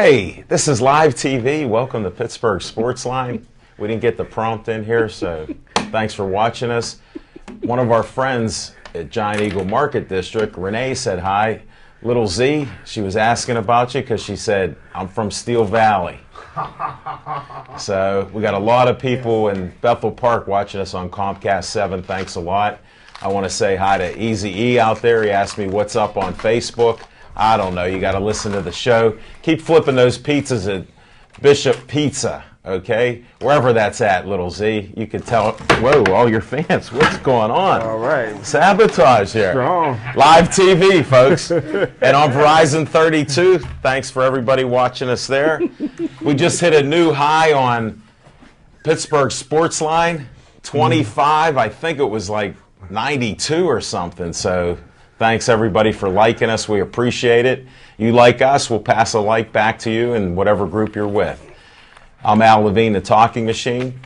Hey, this is live TV. Welcome to Pittsburgh Sportsline. We didn't get the prompt in here, so thanks for watching us. One of our friends at Giant Eagle Market District, Renee, said hi. Little Z, she was asking about you because she said, I'm from Steel Valley. So we got a lot of people in Bethel Park watching us on Comcast 7. Thanks a lot. I want to say hi to Easy E out there. He asked me what's up on Facebook. I don't know. You got to listen to the show. Keep flipping those pizzas at Bishop Pizza, okay? Wherever that's at, Little Z. You can tell. Whoa, all your fans. What's going on? All right. Sabotage here. Strong. Live TV, folks. And on Verizon 32, thanks for everybody watching us there. We just hit a new high on Pittsburgh Sportsline, 25. I think it was like 92 or something. So thanks, everybody, for liking us. We appreciate it. You like us, we'll pass a like back to you in whatever group you're with. I'm Al Levine, the Talking Machine.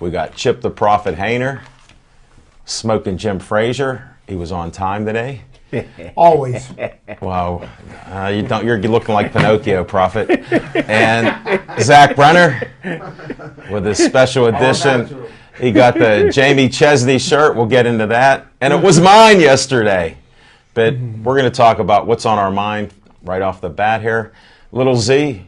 We got Chip the Prophet Hayner, Smoking Jim Frazier. He was on time today. Always. Wow, you're looking like Pinocchio, Prophet. And Zach Brenner with his special edition. He got the Jamie Chesney shirt. We'll get into that. And it was mine yesterday. But we're going to talk about what's on our mind right off the bat here. Little Z,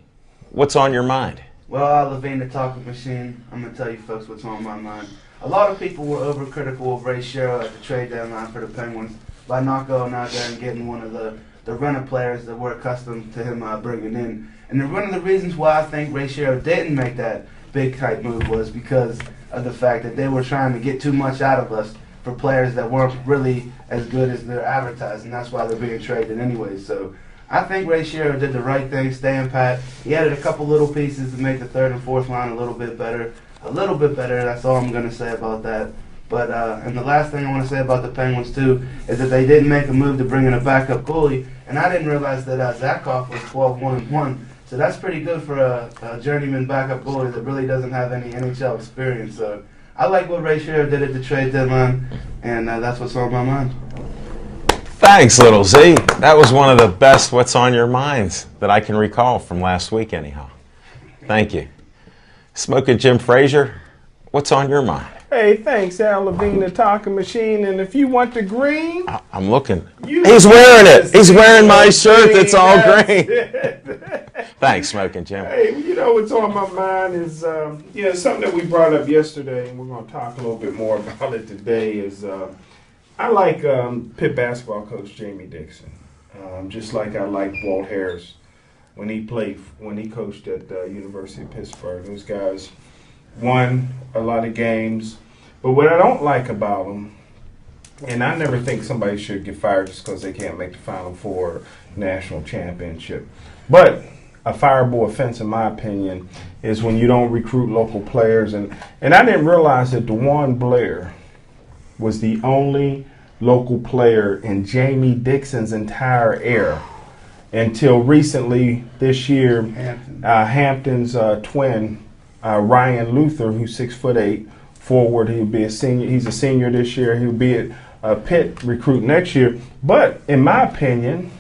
what's on your mind? Well, Al Levine, the Talking Machine, I'm going to tell you folks what's on my mind. A lot of people were overcritical of Ray Sherrill at the trade deadline for the Penguins by not going out there and getting one of the runner players that we're accustomed to him bringing in. And one of the reasons why I think Ray Sherrill didn't make that big-type move was because of the fact that they were trying to get too much out of us for players that weren't really as good as they're advertised, and that's why they're being traded anyway. So I think Ray Sherrill did the right thing, staying pat. He added a couple little pieces to make the third and fourth line a little bit better. That's all I'm going to say about that. But and the last thing I want to say about the Penguins, too, is that they didn't make a move to bring in a backup goalie, and I didn't realize that Zakhoff was 12-1-1. So that's pretty good for a journeyman backup goalie that really doesn't have any NHL experience. So I like what Ray Sherrill did at the trade deadline, and that's what's on my mind. Thanks, Little Z. That was one of the best what's on your minds that I can recall from last week anyhow. Thank you. Smoking Jim Frazier, what's on your mind? Hey, thanks, Al Levine, the Talking Machine. And if you want the green, I'm looking. He's wearing it. He's wearing my shirt that's all green. Thanks, Smoking Jim. Hey, you know what's on my mind is something that we brought up yesterday, and we're going to talk a little bit more about it today. Is I like Pitt basketball coach Jamie Dixon, just like I like Walt Harris when he coached at the University of Pittsburgh. Those guys won a lot of games, but what I don't like about them, and I never think somebody should get fired just because they can't make the Final Four national championship, but a fireable offense, in my opinion, is when you don't recruit local players. And I didn't realize that DeJuan Blair was the only local player in Jamie Dixon's entire era until recently this year. Hampton's twin, Ryan Luther, who's 6'8", forward. He'll be a senior. He's a senior this year. He'll be a Pitt recruit next year. But in my opinion,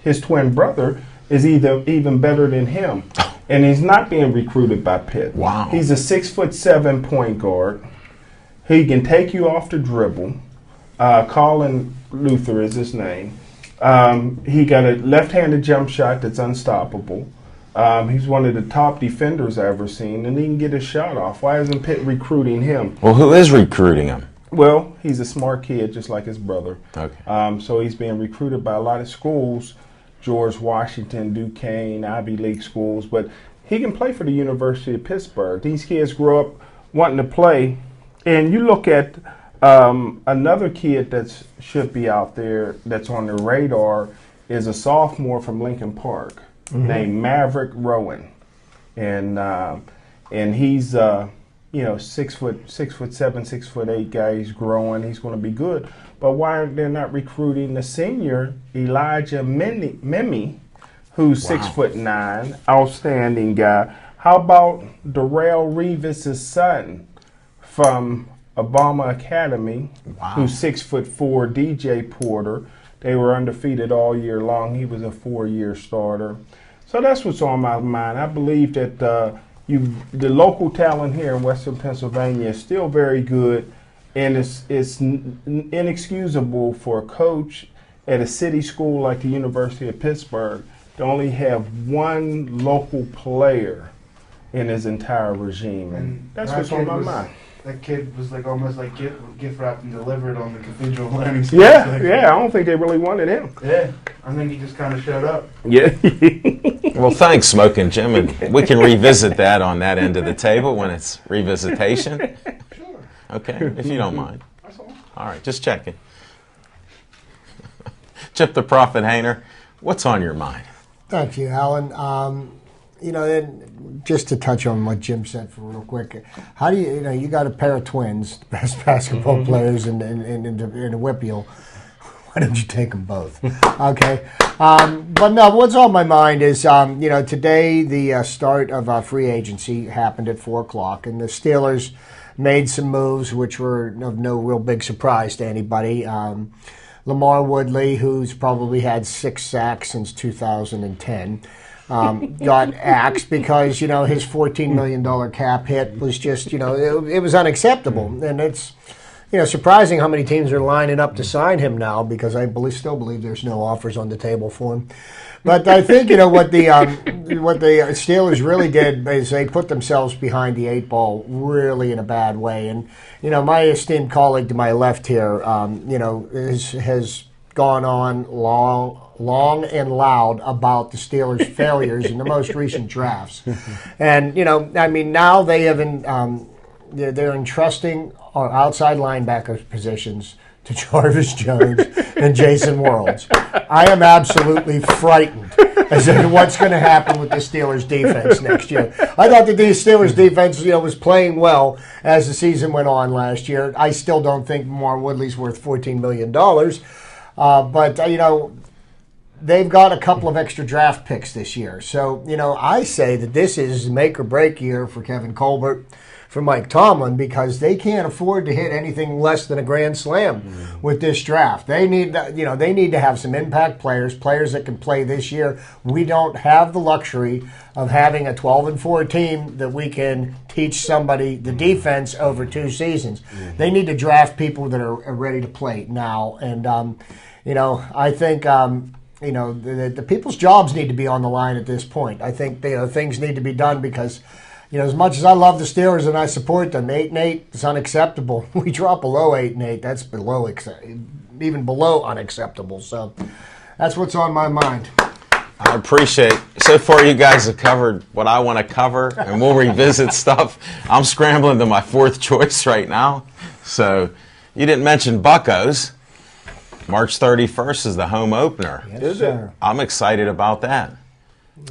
his twin brother is even better than him, and he's not being recruited by Pitt. Wow. He's a 6'7" point guard. He can take you off the dribble. Colin Luther is his name. He got a left-handed jump shot that's unstoppable. He's one of the top defenders I've ever seen, and he can get his shot off. Why isn't Pitt recruiting him? Well, who is recruiting him? Well, he's a smart kid, just like his brother. Okay. So he's being recruited by a lot of schools, George Washington, Duquesne, Ivy League schools, but he can play for the University of Pittsburgh. These kids grow up wanting to play, and you look at another kid that should be out there that's on the radar is a sophomore from Lincoln Park named Maverick Rowan, and he's 6'7", 6'8" guy. He's growing. He's going to be good. But why are they not recruiting the senior Elijah Mimi, who's 6'9", outstanding guy? How about Darrell Reeves' son from Obama Academy, who's 6'4", DJ Porter? They were undefeated all year long. He was a 4-year starter. So that's what's on my mind. I believe that the local talent here in Western Pennsylvania is still very good, and it's inexcusable for a coach at a city school like the University of Pittsburgh to only have one local player in his entire regime. And that's what's on my mind. That kid was like almost like gift wrapped and delivered on the Cathedral Learning Center. Yeah. I don't think they really wanted him. Yeah, I think he just kind of showed up. Yeah. Well, thanks, Smoking Jim, and we can revisit that on that end of the table when it's revisitation. Sure. Okay, if you don't mind. That's all. All right, just checking. Chip the Prophet Hayner, what's on your mind? Thank you, Alan. Then just to touch on what Jim said for real quick, how do you got a pair of twins, the best basketball players in the Whippeal. Why don't you take them both? Okay. But no, what's on my mind is, today the start of free agency happened at 4 o'clock, and the Steelers made some moves which were of no real big surprise to anybody. Lamar Woodley, who's probably had 6 sacks since 2010, got axed because, his $14 million cap hit was just, it was unacceptable. And it's, surprising how many teams are lining up to sign him now, because I still believe there's no offers on the table for him. But I think, what the Steelers really did is they put themselves behind the 8 ball really in a bad way. And, my esteemed colleague to my left here, has gone on long and loud about the Steelers' failures in the most recent drafts. And, now they have they're entrusting our outside linebacker positions to Jarvis Jones and Jason Worlds. I am absolutely frightened as to what's going to happen with the Steelers' defense next year. I thought that the Steelers' defense, was playing well as the season went on last year. I still don't think Lamar Woodley's worth $14 million. But, they've got a couple of extra draft picks this year. So, I say that this is make or break year for Kevin Colbert, for Mike Tomlin, because they can't afford to hit anything less than a grand slam with this draft. They need to have some impact players that can play this year. We don't have the luxury of having a 12-4 team that we can teach somebody the defense over 2 seasons. They need to draft people that are ready to play now. And I think the people's jobs need to be on the line at this point. I think things need to be done because, as much as I love the Steelers and I support them, 8-8 is unacceptable. We drop below 8-8, that's even below unacceptable. So that's what's on my mind. I appreciate it. So far, you guys have covered what I want to cover, and we'll revisit stuff. I'm scrambling to my 4th choice right now. So you didn't mention Buccos. March 31st is the home opener. Yes, sir. I'm excited about that.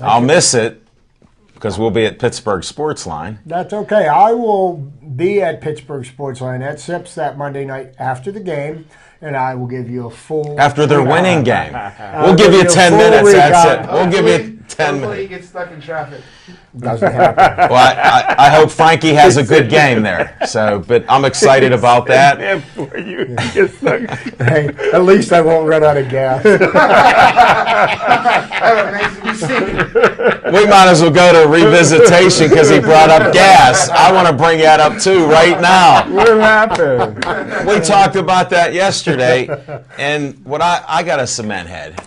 I'll miss it because we'll be at Pittsburgh Sportsline. That's okay. I will be at Pittsburgh Sportsline at SIPS that Monday night after the game, and I will give you a full... After their winning game. We'll give you 10 minutes, that's it. We'll give you 10 minutes. Hopefully he gets stuck in traffic. Doesn't happen. Well, I hope Frankie has a good game there. So, but I'm excited about that. Hey, at least I won't run out of gas. We might as well go to revisitation because he brought up gas. I want to bring that up too right now. What happened? We talked about that yesterday, and I got a cement head.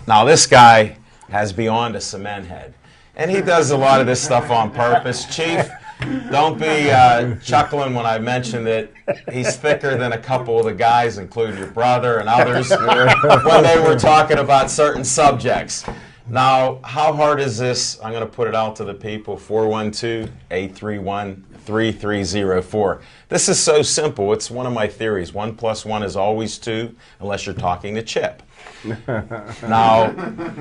Now this guy has beyond a cement head. And he does a lot of this stuff on purpose. Chief, don't be chuckling when I mention that he's thicker than a couple of the guys, including your brother and others, when they were talking about certain subjects. Now, how hard is this? I'm going to put it out to the people, 412-831-3304. This is so simple. It's one of my theories. 1 + 1 is always 2, unless you're talking to Chip. Now,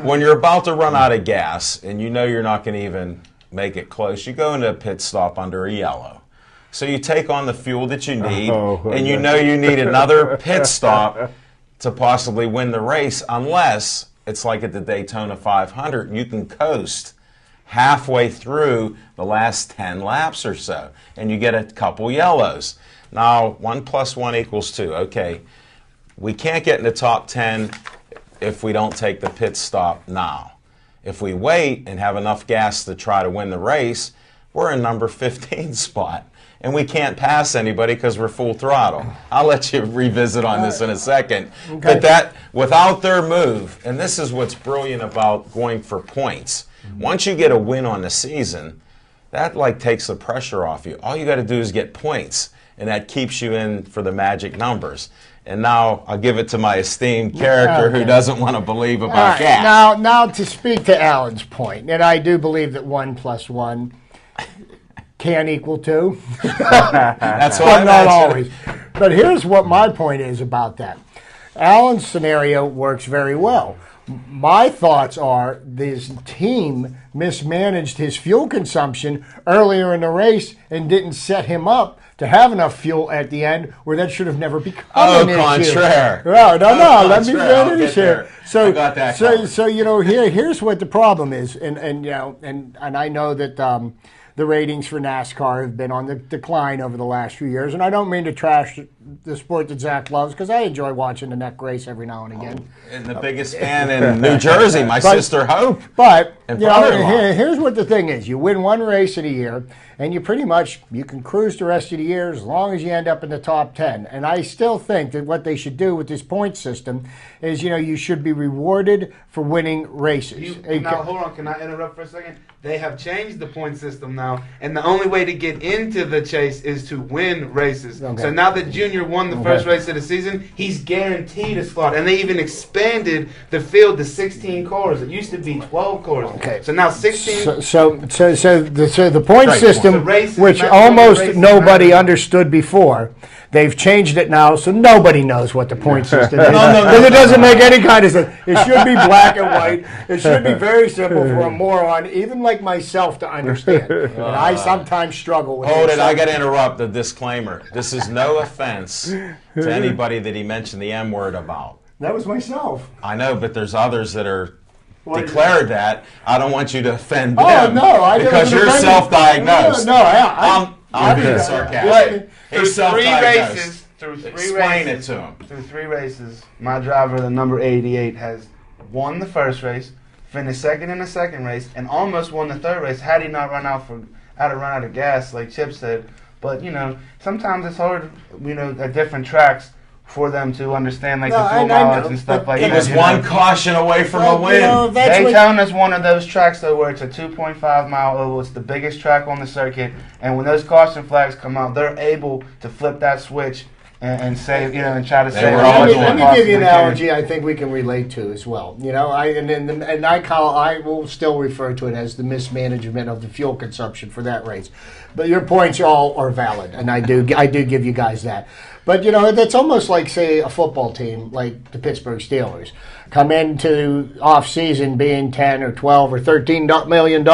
when you're about to run out of gas and you're not going to even make it close, you go into a pit stop under a yellow. So you take on the fuel that you need, and you need another pit stop to possibly win the race, unless it's like at the Daytona 500, and you can coast halfway through the last 10 laps or so, and you get a couple yellows. Now, 1 + 1 = 2. Okay, we can't get in the top 10 if we don't take the pit stop now. If we wait and have enough gas to try to win the race, we're in number 15 spot. And we can't pass anybody because we're full throttle. I'll let you revisit on this in a second. Okay. But that, without their move, and this is what's brilliant about going for points. Once you get a win on the season, that like takes the pressure off you. All you got to do is get points, and that keeps you in for the magic numbers. And now I'll give it to my esteemed character who doesn't want to believe about that. Now to speak to Alan's point, and I do believe that 1 + 1 can equal 2. That's what but not always. But here's what my point is about that. Alan's scenario works very well. My thoughts are this team mismanaged his fuel consumption earlier in the race and didn't set him up to have enough fuel at the end where that should have never become an issue. Contraire. No, let me finish here. So, I got that here's what the problem is, and I know that the ratings for NASCAR have been on the decline over the last few years, and I don't mean to trash the sport that Zach loves because I enjoy watching the neck race every now and again. And the biggest fan in New Jersey, my sister Hope. But here's what the thing is: you win one race in a year, and you can cruise the rest of the year as long as you end up in the top 10. And I still think that what they should do with this point system is, you should be rewarded for winning races. Now, hold on. Can I interrupt for a second? They have changed the point system now, and the only way to get into the chase is to win races. Okay. So now that Junior won the first race of the season, he's guaranteed a slot. And they even expanded the field to 16 cars. It used to be 12 cars. Okay. So now 16. So the point system, which almost nobody understood before, they've changed it now, so nobody knows what the point system is. Because it doesn't make any kind of sense. It should be black and white. It should be very simple for a moron, even like myself, to understand. And I sometimes struggle with it. Hold it, I got to interrupt the disclaimer. This is no offense to anybody that he mentioned the M word about. That was myself. I know, but there's others that are declared that. I don't want you to offend them. Oh, no. I because you're self-diagnosed. I'm being sarcastic. Through three Explain races, it to him. Through 3 races, my driver, the number 88, has won the first race, finished second in the second race, and almost won the third race had he not run out of gas, like Chip said. But sometimes it's hard, at different tracks for them to understand, like the fuel mileage and stuff like that. He was one caution away from a win. Daytona's one of those tracks, though, where it's a 2.5-mile oval. It's the biggest track on the circuit, and when those caution flags come out, they're able to flip that switch and save, and try to save. Let me give you an analogy I think we can relate to as well. I will still refer to it as the mismanagement of the fuel consumption for that race. But your points all are valid, and I do give you guys that. But that's almost like, say, a football team like the Pittsburgh Steelers come into off-season being $10 or $12 or $13 million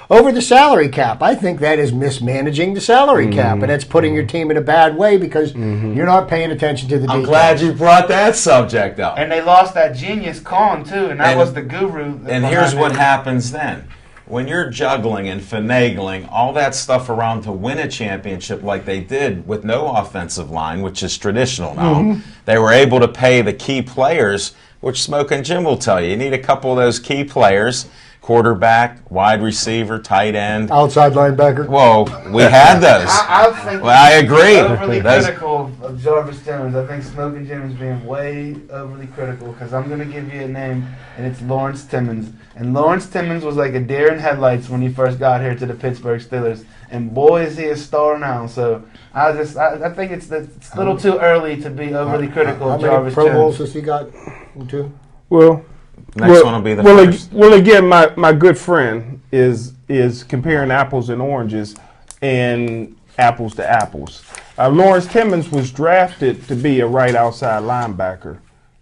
over the salary cap. I think that is mismanaging the salary cap, and that's putting your team in a bad way because you're not paying attention to the details. I'm glad you brought that subject up. And they lost that genius Khan too, and that was the guru. And here's what happens then. When you're juggling and finagling all that stuff around to win a championship like they did with no offensive line, which is traditional now, they were able to pay the key players, which Smoke and Jim will tell you. You need a couple of those key players, quarterback, wide receiver, tight end. Outside linebacker. Whoa, we had those. I agree. Overly critical of Jarvis Jones. I think Smoke and Jim is being way overly critical because I'm going to give you a name, and it's Lawrence Timmons. And Lawrence Timmons was like a deer in headlights when he first got here to the Pittsburgh Steelers. And boy, is he a star now. So I think it's a little too early to be overly critical of Jarvis Jones. How many Pro Bowls has he got? 2? Well, next one will be the first. Well, again, my good friend is comparing apples and oranges and apples to apples. Lawrence Timmons was drafted to be a right outside linebacker.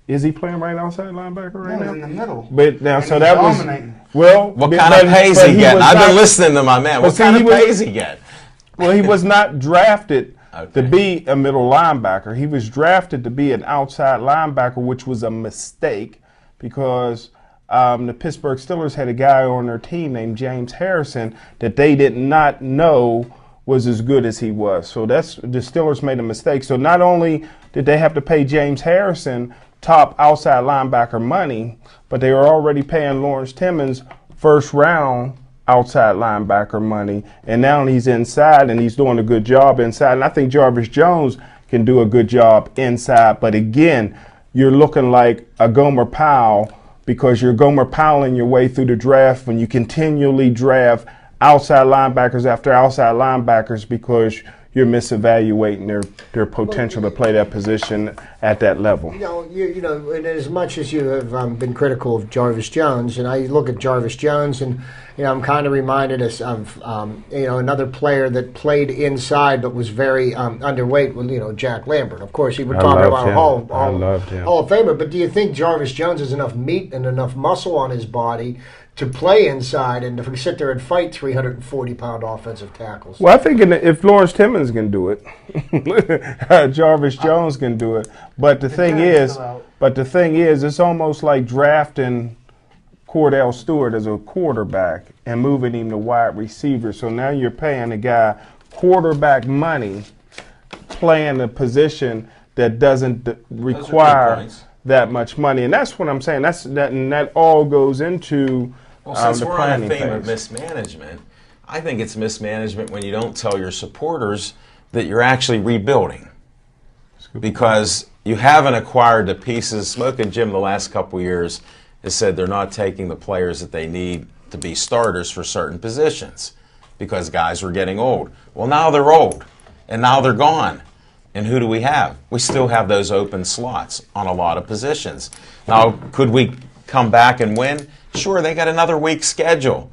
Is he playing right outside linebacker right now? In the middle. But now, so that dominating. was what kind of pay is he getting? I've been listening to my man. What kind of pay is he getting? Well, he was not drafted to be a middle linebacker. He was drafted to be an outside linebacker, which was a mistake because the Pittsburgh Steelers had a guy on their team named James Harrison that they did not know was as good as he was. So the Steelers made a mistake. So not only did they have to pay James Harrison top outside linebacker money, but they were already paying Lawrence Timmons first round outside linebacker money, and now he's inside and he's doing a good job inside. And I think Jarvis Jones can do a good job inside. But again, you're looking like a Gomer Powell because you're Gomer Powelling your way through the draft when you continually draft outside linebackers after outside linebackers because you're misevaluating their potential to play that position at that level. You know, and as much as you have been critical of Jarvis Jones, and I look at Jarvis Jones, and I'm kind of reminded of another player that played inside but was very underweight. Well, Jack Lambert. Of course, he would talk about a Hall of Famer. But do you think Jarvis Jones has enough meat and enough muscle on his body to play inside and to sit there and fight 340-pound offensive tackles? Well, I think if Lawrence Timmons can do it, Jarvis Jones can do it. But the thing is, it's almost like drafting Cordell Stewart as a quarterback and moving him to wide receiver. So now you're paying a guy quarterback money playing a position that doesn't require that much money. And that's what I'm saying. And that all goes into since the we're on planning a theme phase. of mismanagement, I think it's mismanagement when you don't tell your supporters that you're actually rebuilding. Because you haven't acquired the pieces. Smoke and Jim the last couple of years has said they're not taking the players that they need to be starters for certain positions because guys were getting old. Well, now they're old, and now they're gone. And who do we have? We still have those open slots on a lot of positions. Now, could we come back and win? Sure, they got another week schedule.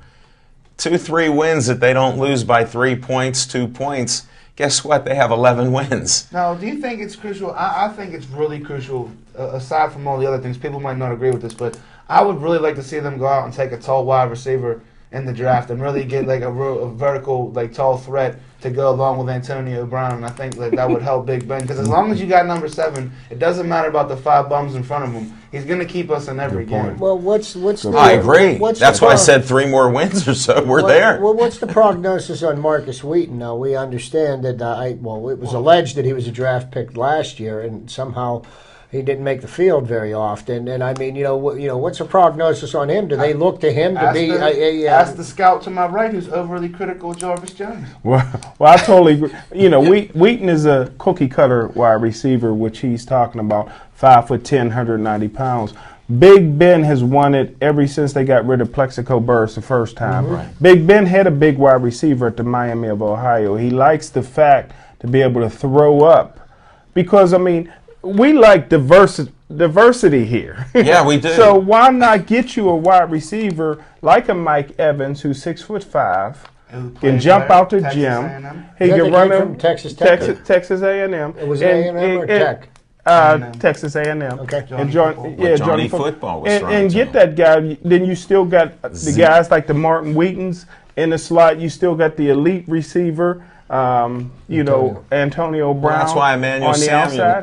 2-3 wins that they don't lose by 3 points, 2 points. Guess what? They have 11 wins. Now, do you think it's crucial? I think it's really crucial, aside from all the other things. People might not agree with this, but I would really like to see them go out and take a tall wide receiver in the draft and really get like a vertical, like tall threat to go along with Antonio Brown. And I think that would help Big Ben because as long as you got number 7, it doesn't matter about the 5 bums in front of him. He's going to keep us in every game. Well, what's I agree. That's why I said 3 more wins or so. We're there. Well, what's the prognosis on Marcus Wheaton? Now, we understand that, it was alleged that he was a draft pick last year, and somehow he didn't make the field very often. And I mean, what's the prognosis on him? Do they look to him to be? Ask the scout to my right, who's overly critical of Jarvis Jones. Well, I totally agree. Wheaton is a cookie cutter wide receiver, which he's talking about, 5'10", 190 pounds. Big Ben has won it ever since they got rid of Plexico Burress the first time. Right. Big Ben had a big wide receiver at the Miami of Ohio. He likes the fact to be able to throw up because, I mean, we like diversity here. Yeah, we do. So why not get you a wide receiver like a Mike Evans, who's 6'5", can jump out the gym. He can run from Texas Tech. Texas A&M. It was A&M or Tech? Texas A&M. Okay. Johnny Football was and get that guy. Then you still got the guys like the Martin Wheatons in the slot. You still got the elite receiver. Antonio Brown. Well, that's why Emmanuel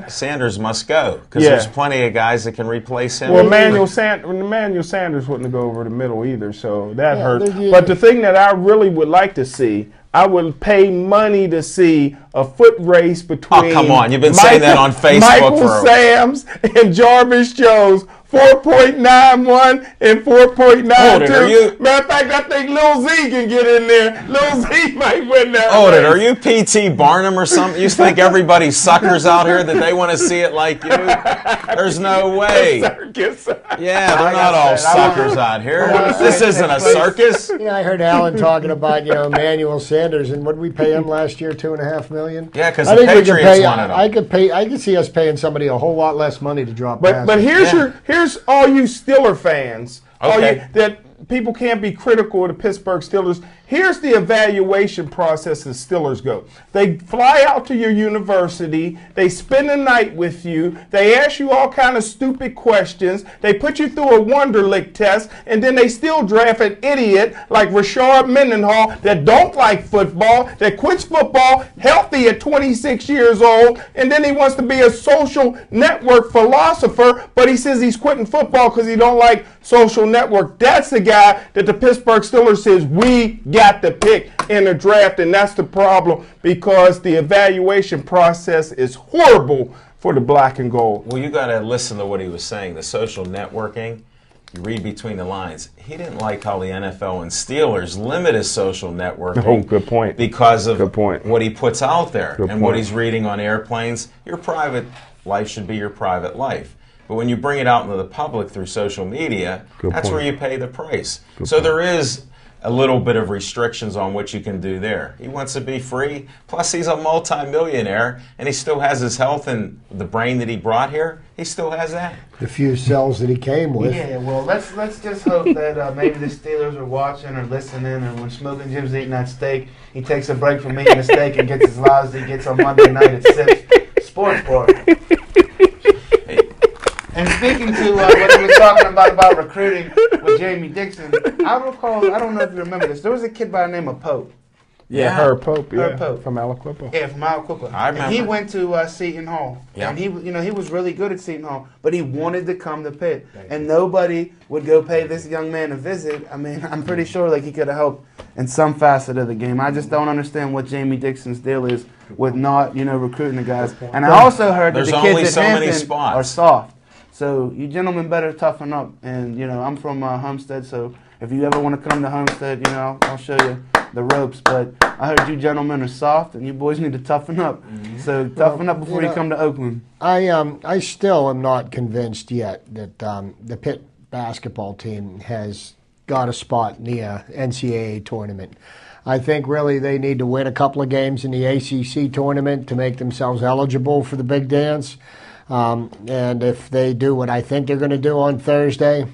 Sanders must go because there's plenty of guys that can replace him. Well, Emmanuel Sanders wouldn't go over the middle either, so that hurts. But the thing that I really would like to see, I would pay money to see a foot race between. Oh, come on! You've been saying that on Facebook. Michael Samms and Jarvis Jones. 4.91 and 4.92. Matter of fact, I think Lil Z can get in there. Lil Z might win that. Race. Are you P.T. Barnum or something? You think everybody's suckers out here that they want to see it like you? There's no way. Circus. Yeah, they're not all suckers out here. This isn't a circus. I heard Alan talking about Emmanuel Sanders, and what did we pay him last year? $2.5 million. Yeah, because the Patriots wanted him. I could see us paying somebody a whole lot less money to drop. But here's all you Steeler fans. That people can't be critical of the Pittsburgh Steelers. Here's the evaluation process the Steelers go. They fly out to your university. They spend the night with you. They ask you all kind of stupid questions. They put you through a Wonderlic test, and then they still draft an idiot like Rashard Mendenhall that don't like football, that quits football healthy at 26 years old, and then he wants to be a social network philosopher, but he says he's quitting football because he don't like social network. That's the guy that the Pittsburgh Steelers says we got to pick in the draft, and that's the problem because the evaluation process is horrible for the black and gold. Well, you got to listen to what he was saying. The social networking, you read between the lines, he didn't like how the NFL and Steelers limit his social networking. Oh, good point. Because of Good point. what he puts out there Good and what point. he's reading on airplanes. Your private life should be your private life. But when you bring it out into the public through social media, Good that's point. where you pay the price. Good So point. there is a little bit of restrictions on what you can do there. He wants to be free. Plus, he's a multimillionaire, and he still has his health and the brain that he brought here. He still has that. The few cells that he came with. Yeah, well, let's just hope that maybe the Steelers are watching or listening, and when Smoking Jim's eating that steak, he takes a break from eating the steak and gets as loud as he gets on Monday night at Sips Sports Bar. And speaking to what he was talking about recruiting with Jamie Dixon, I recall, I don't know if you remember this, there was a kid by the name of Pope. Yeah, Herb Pope. Herb Pope. From Aliquippa. Yeah, from Ucla. I remember. And he went to Seton Hall. Yeah. And he was really good at Seton Hall, but he wanted to come to Pitt. And nobody would go pay this young man a visit. I mean, I'm pretty sure like he could have helped in some facet of the game. I just don't understand what Jamie Dixon's deal is with not, recruiting the guys. And I also heard that There's the only kids so at many Hampton spots. are soft. So you gentlemen better toughen up. And, I'm from Homestead, so if you ever want to come to Homestead, I'll show you the ropes. But I heard you gentlemen are soft, and you boys need to toughen up. Mm-hmm. So toughen up before you come to Oakland. I still am not convinced yet that the Pitt basketball team has got a spot in the NCAA tournament. I think really they need to win a couple of games in the ACC tournament to make themselves eligible for the big dance. And if they do what I think they're going to do on Thursday,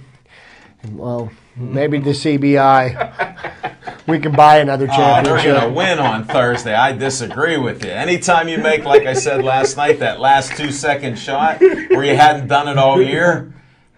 well, maybe the CBI, we can buy another They're championship. going to win on Thursday. I disagree with you. Anytime you make, like I said last night, that last 2-second shot where you hadn't done it all year,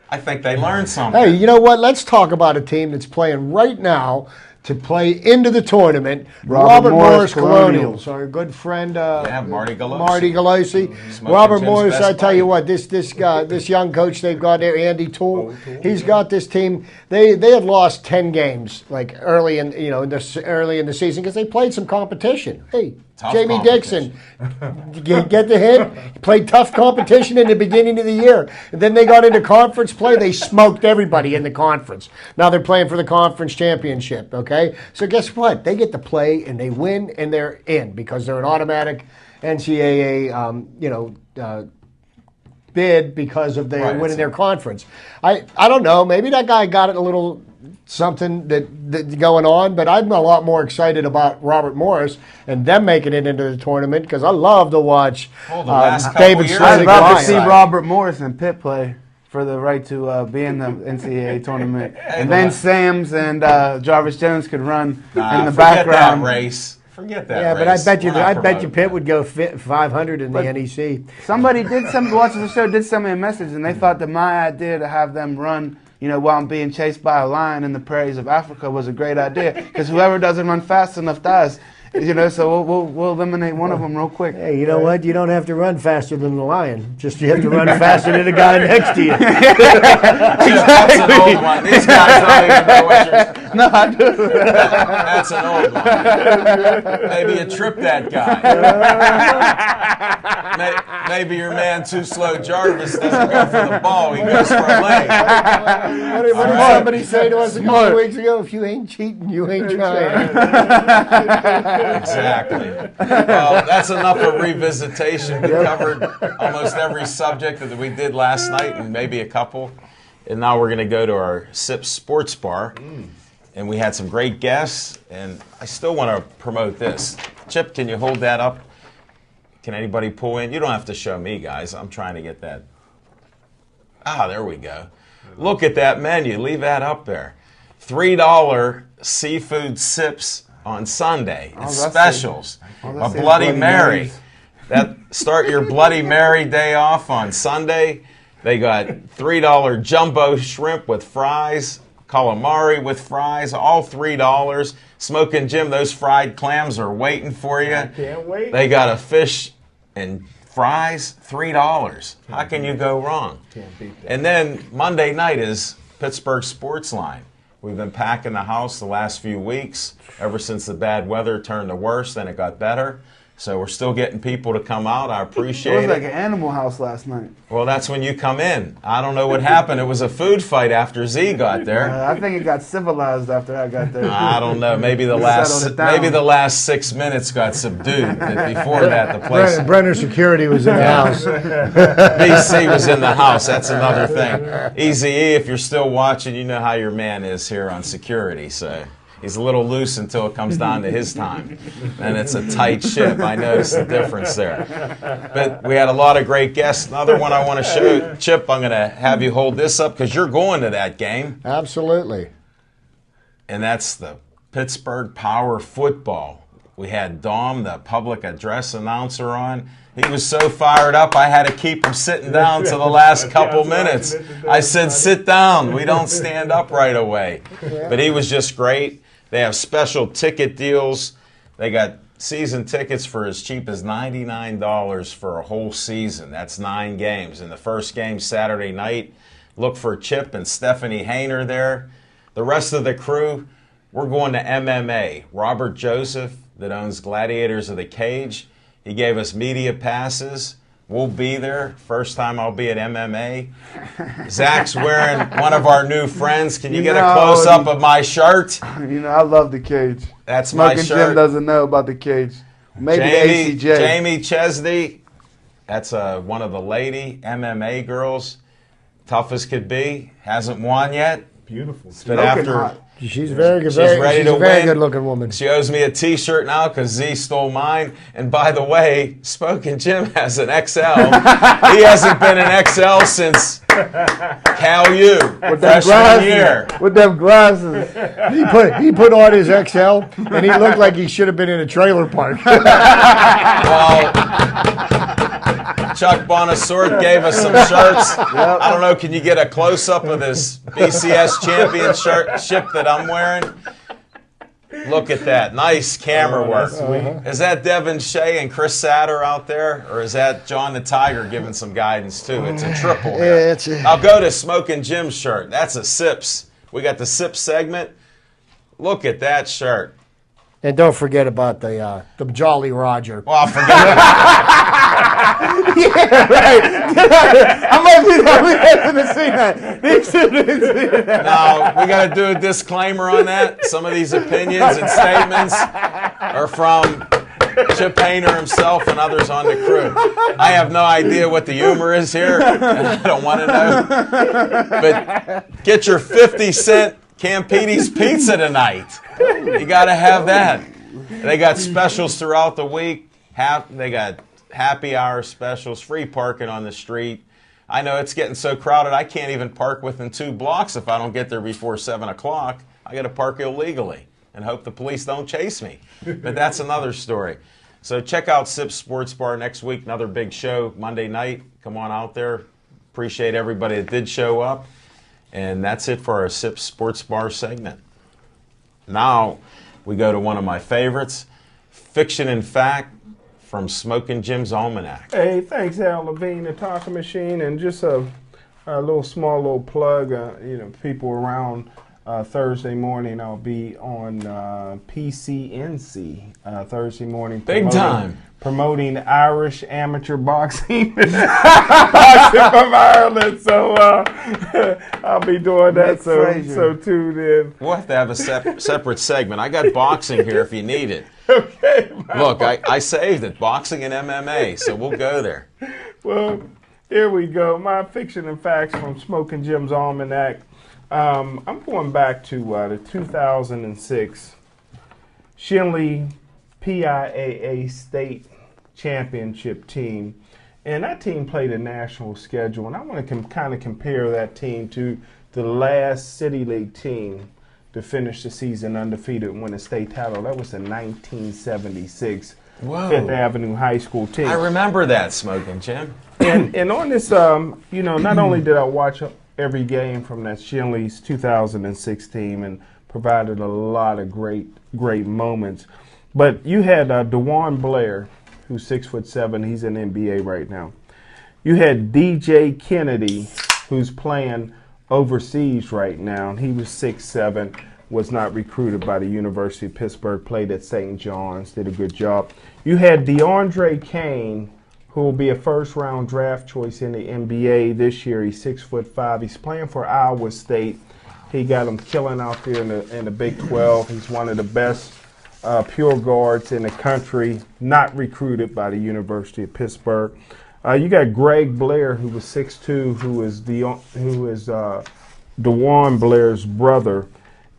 I think they learned something. Hey, you know what? Let's talk about a team that's playing right now to play into the tournament. Robert Morris Colonials, our good friend Marty Galosi. Marty Galosi. Smoking Robert Jim's Morris, best I tell you buddy. what, this guy, this young coach they've got there, Andy Toole, he's got this team. They had lost 10 games like early in the season because they played some competition. Hey, Tough Jamie competition. Dixon, get the hint? He played tough competition in the beginning of the year. And then they got into conference play. They smoked everybody in the conference. Now they're playing for the conference championship, okay? So guess what? They get to play and they win and they're in because they're an automatic NCAA, bid because of their winning their conference. I don't know. Maybe that guy got it a little something that going on, but I'm a lot more excited about Robert Morris and them making it into the tournament because I love to watch the last couple David years Slayton I'd love to Ryan. see Robert Morris and Pitt play for the right to be in the NCAA tournament. And then Sams and Jarvis Jones could run in the Forget background. that race. Forget that Yeah, race. but I bet you, We're not I bet you promoting Pitt that. would go 500 in the NEC. Somebody watching the show did send me a message, and they thought that my idea to have them run, while I'm being chased by a lion in the prairies of Africa was a great idea. Because whoever doesn't run fast enough does. So we'll eliminate one of them real quick. Hey, you know what? You don't have to run faster than the lion. Just you have to run faster than the guy next to you. That's an old one. These guys don't even know what you're... No, I do. That's an old one. Maybe you trip that guy. Maybe your man too slow Jarvis doesn't go for the ball. He goes for a leg. What did somebody say to us a couple of weeks ago? If you ain't cheating, you ain't trying. Exactly. Well, that's enough of revisitation. We covered almost every subject that we did last night and maybe a couple. And now we're going to go to our Sips Sports Bar. And we had some great guests. And I still want to promote this. Chip, can you hold that up? Can anybody pull in? You don't have to show me, guys. I'm trying to get that. There we go. Look at that menu. Leave that up there. $3 seafood sips on Sunday. It's specials. A Bloody Mary. Start your Bloody Mary day off on Sunday. They got $3 jumbo shrimp with fries, calamari with fries, all $3. Smoking Jim, those fried clams are waiting for you. Can't wait. They got a fish and fries, $3. How can you go wrong? Can't beat that. And then Monday night is Pittsburgh Sportsline. We've been packing the house the last few weeks, ever since the bad weather turned to worse, then it got better. So we're still getting people to come out. I It appreciate was it. like an Animal House last night. Well, that's when you come in. I don't know what happened. It was a food fight after Z got there. I think it got civilized after I got there. I don't know. Maybe the Settled it down. last 6 minutes got subdued. But before that, the place Brenner Security was in the house. BC was in the house. That's another thing. Easy E, if you're still watching, you know how your man is here on security. So he's a little loose until it comes down to his time. And it's a tight ship. I noticed the difference there. But we had a lot of great guests. Another one I want to show, Chip, I'm going to have you hold this up because you're going to that game. Absolutely. And that's the Pittsburgh Power Football. We had Dom, the public address announcer, on. He was so fired up, I had to keep him sitting down to the last couple minutes. I said, sit down. We don't stand up right away. But he was just great. They have special ticket deals. They got season tickets for as cheap as $99 for a whole season. That's 9 games. And the first game Saturday night, look for Chip and Stephanie Hayner there. The rest of the crew, we're going to MMA. Robert Joseph, that owns Gladiators of the Cage, he gave us media passes. We'll be there. First time I'll be at MMA. Zach's wearing one of our new friends. Can you get a close-up of my shirt? You know, I love the Cage. That's my Smoking shirt. Jim doesn't know about the Cage. Maybe the ACJ. Jamie Chesney, that's one of the lady MMA girls. Tough as could be. Hasn't won yet. Beautiful. But after hot. She's very good. She's ready to a very win. good-looking woman. She owes me a T-shirt now because Z stole mine. And by the way, Smoking Jim has an XL. He hasn't been an XL since Cal U, freshman year. With them glasses. He put on his XL, and he looked like he should have been in a trailer park. Well, Chuck Bonasort gave us some shirts. I don't know, can you get a close-up of this BCS championship that I'm wearing? Look at that. Nice camera work. Is that Devin Shea and Chris Satter out there? Or is that John the Tiger giving some guidance, too? It's a triple here. I'll go to Smoking Jim's shirt. That's a Sips. We got the Sips segment. Look at that shirt. And don't forget about the Jolly Roger. Well, I'll forget I might be the only person to see that. Now, we got to do a disclaimer on that. Some of these opinions and statements are from Chip Hayner himself and others on the crew. I have no idea what the humor is here, and I don't want to know. But get your 50-cent Campides pizza tonight. You got to have that. They got specials throughout the week. They got happy hour specials, free parking on the street. I know it's getting so crowded I can't even park within 2 blocks if I don't get there before 7 o'clock. I got to park illegally and hope the police don't chase me. But that's another story. So check out Sips Sports Bar next week. Another big show Monday night. Come on out there. Appreciate everybody that did show up. And that's it for our Sips Sports Bar segment. Now we go to one of my favorites, Fiction and Fact from Smoking Jim's Almanac. Hey, thanks, Al Levine, the Talking Machine, and just a small little plug. People around Thursday morning, I'll be on PCNC Thursday morning. Big time. Promoting Irish amateur boxing. Boxing from Ireland. So I'll be doing that. So tune in. We'll have to have a separate segment. I got boxing here if you need it. Okay. Look, I saved it. Boxing and MMA, so we'll go there. Well, here we go. My fiction and facts from Smoking Jim's Almanac. I'm going back to the 2006 Shinley PIAA State Championship team. And that team played a national schedule. And I want to kind of compare that team to the last City League team to finish the season undefeated and win a state title. That was the 1976 Fifth Avenue High School team. I remember that, Smoking Jim. And on this, not only did I watch every game from that Shinley's 2006 team and provided a lot of great moments, but you had DeJuan Blair, who's 6'7". He's in NBA right now. You had DJ Kennedy, who's playing overseas right now, and he was 6'7". was not recruited by the University of Pittsburgh, played at St. John's, did a good job. You had Deandre Kane, who will be a first-round draft choice in the NBA this year. He's 6'5". He's playing for Iowa State. He got him killing out there in the Big 12. He's one of the best pure guards in the country, not recruited by the University of Pittsburgh. You got Greg Blair, who was 6'2", who is DeJuan Blair's brother,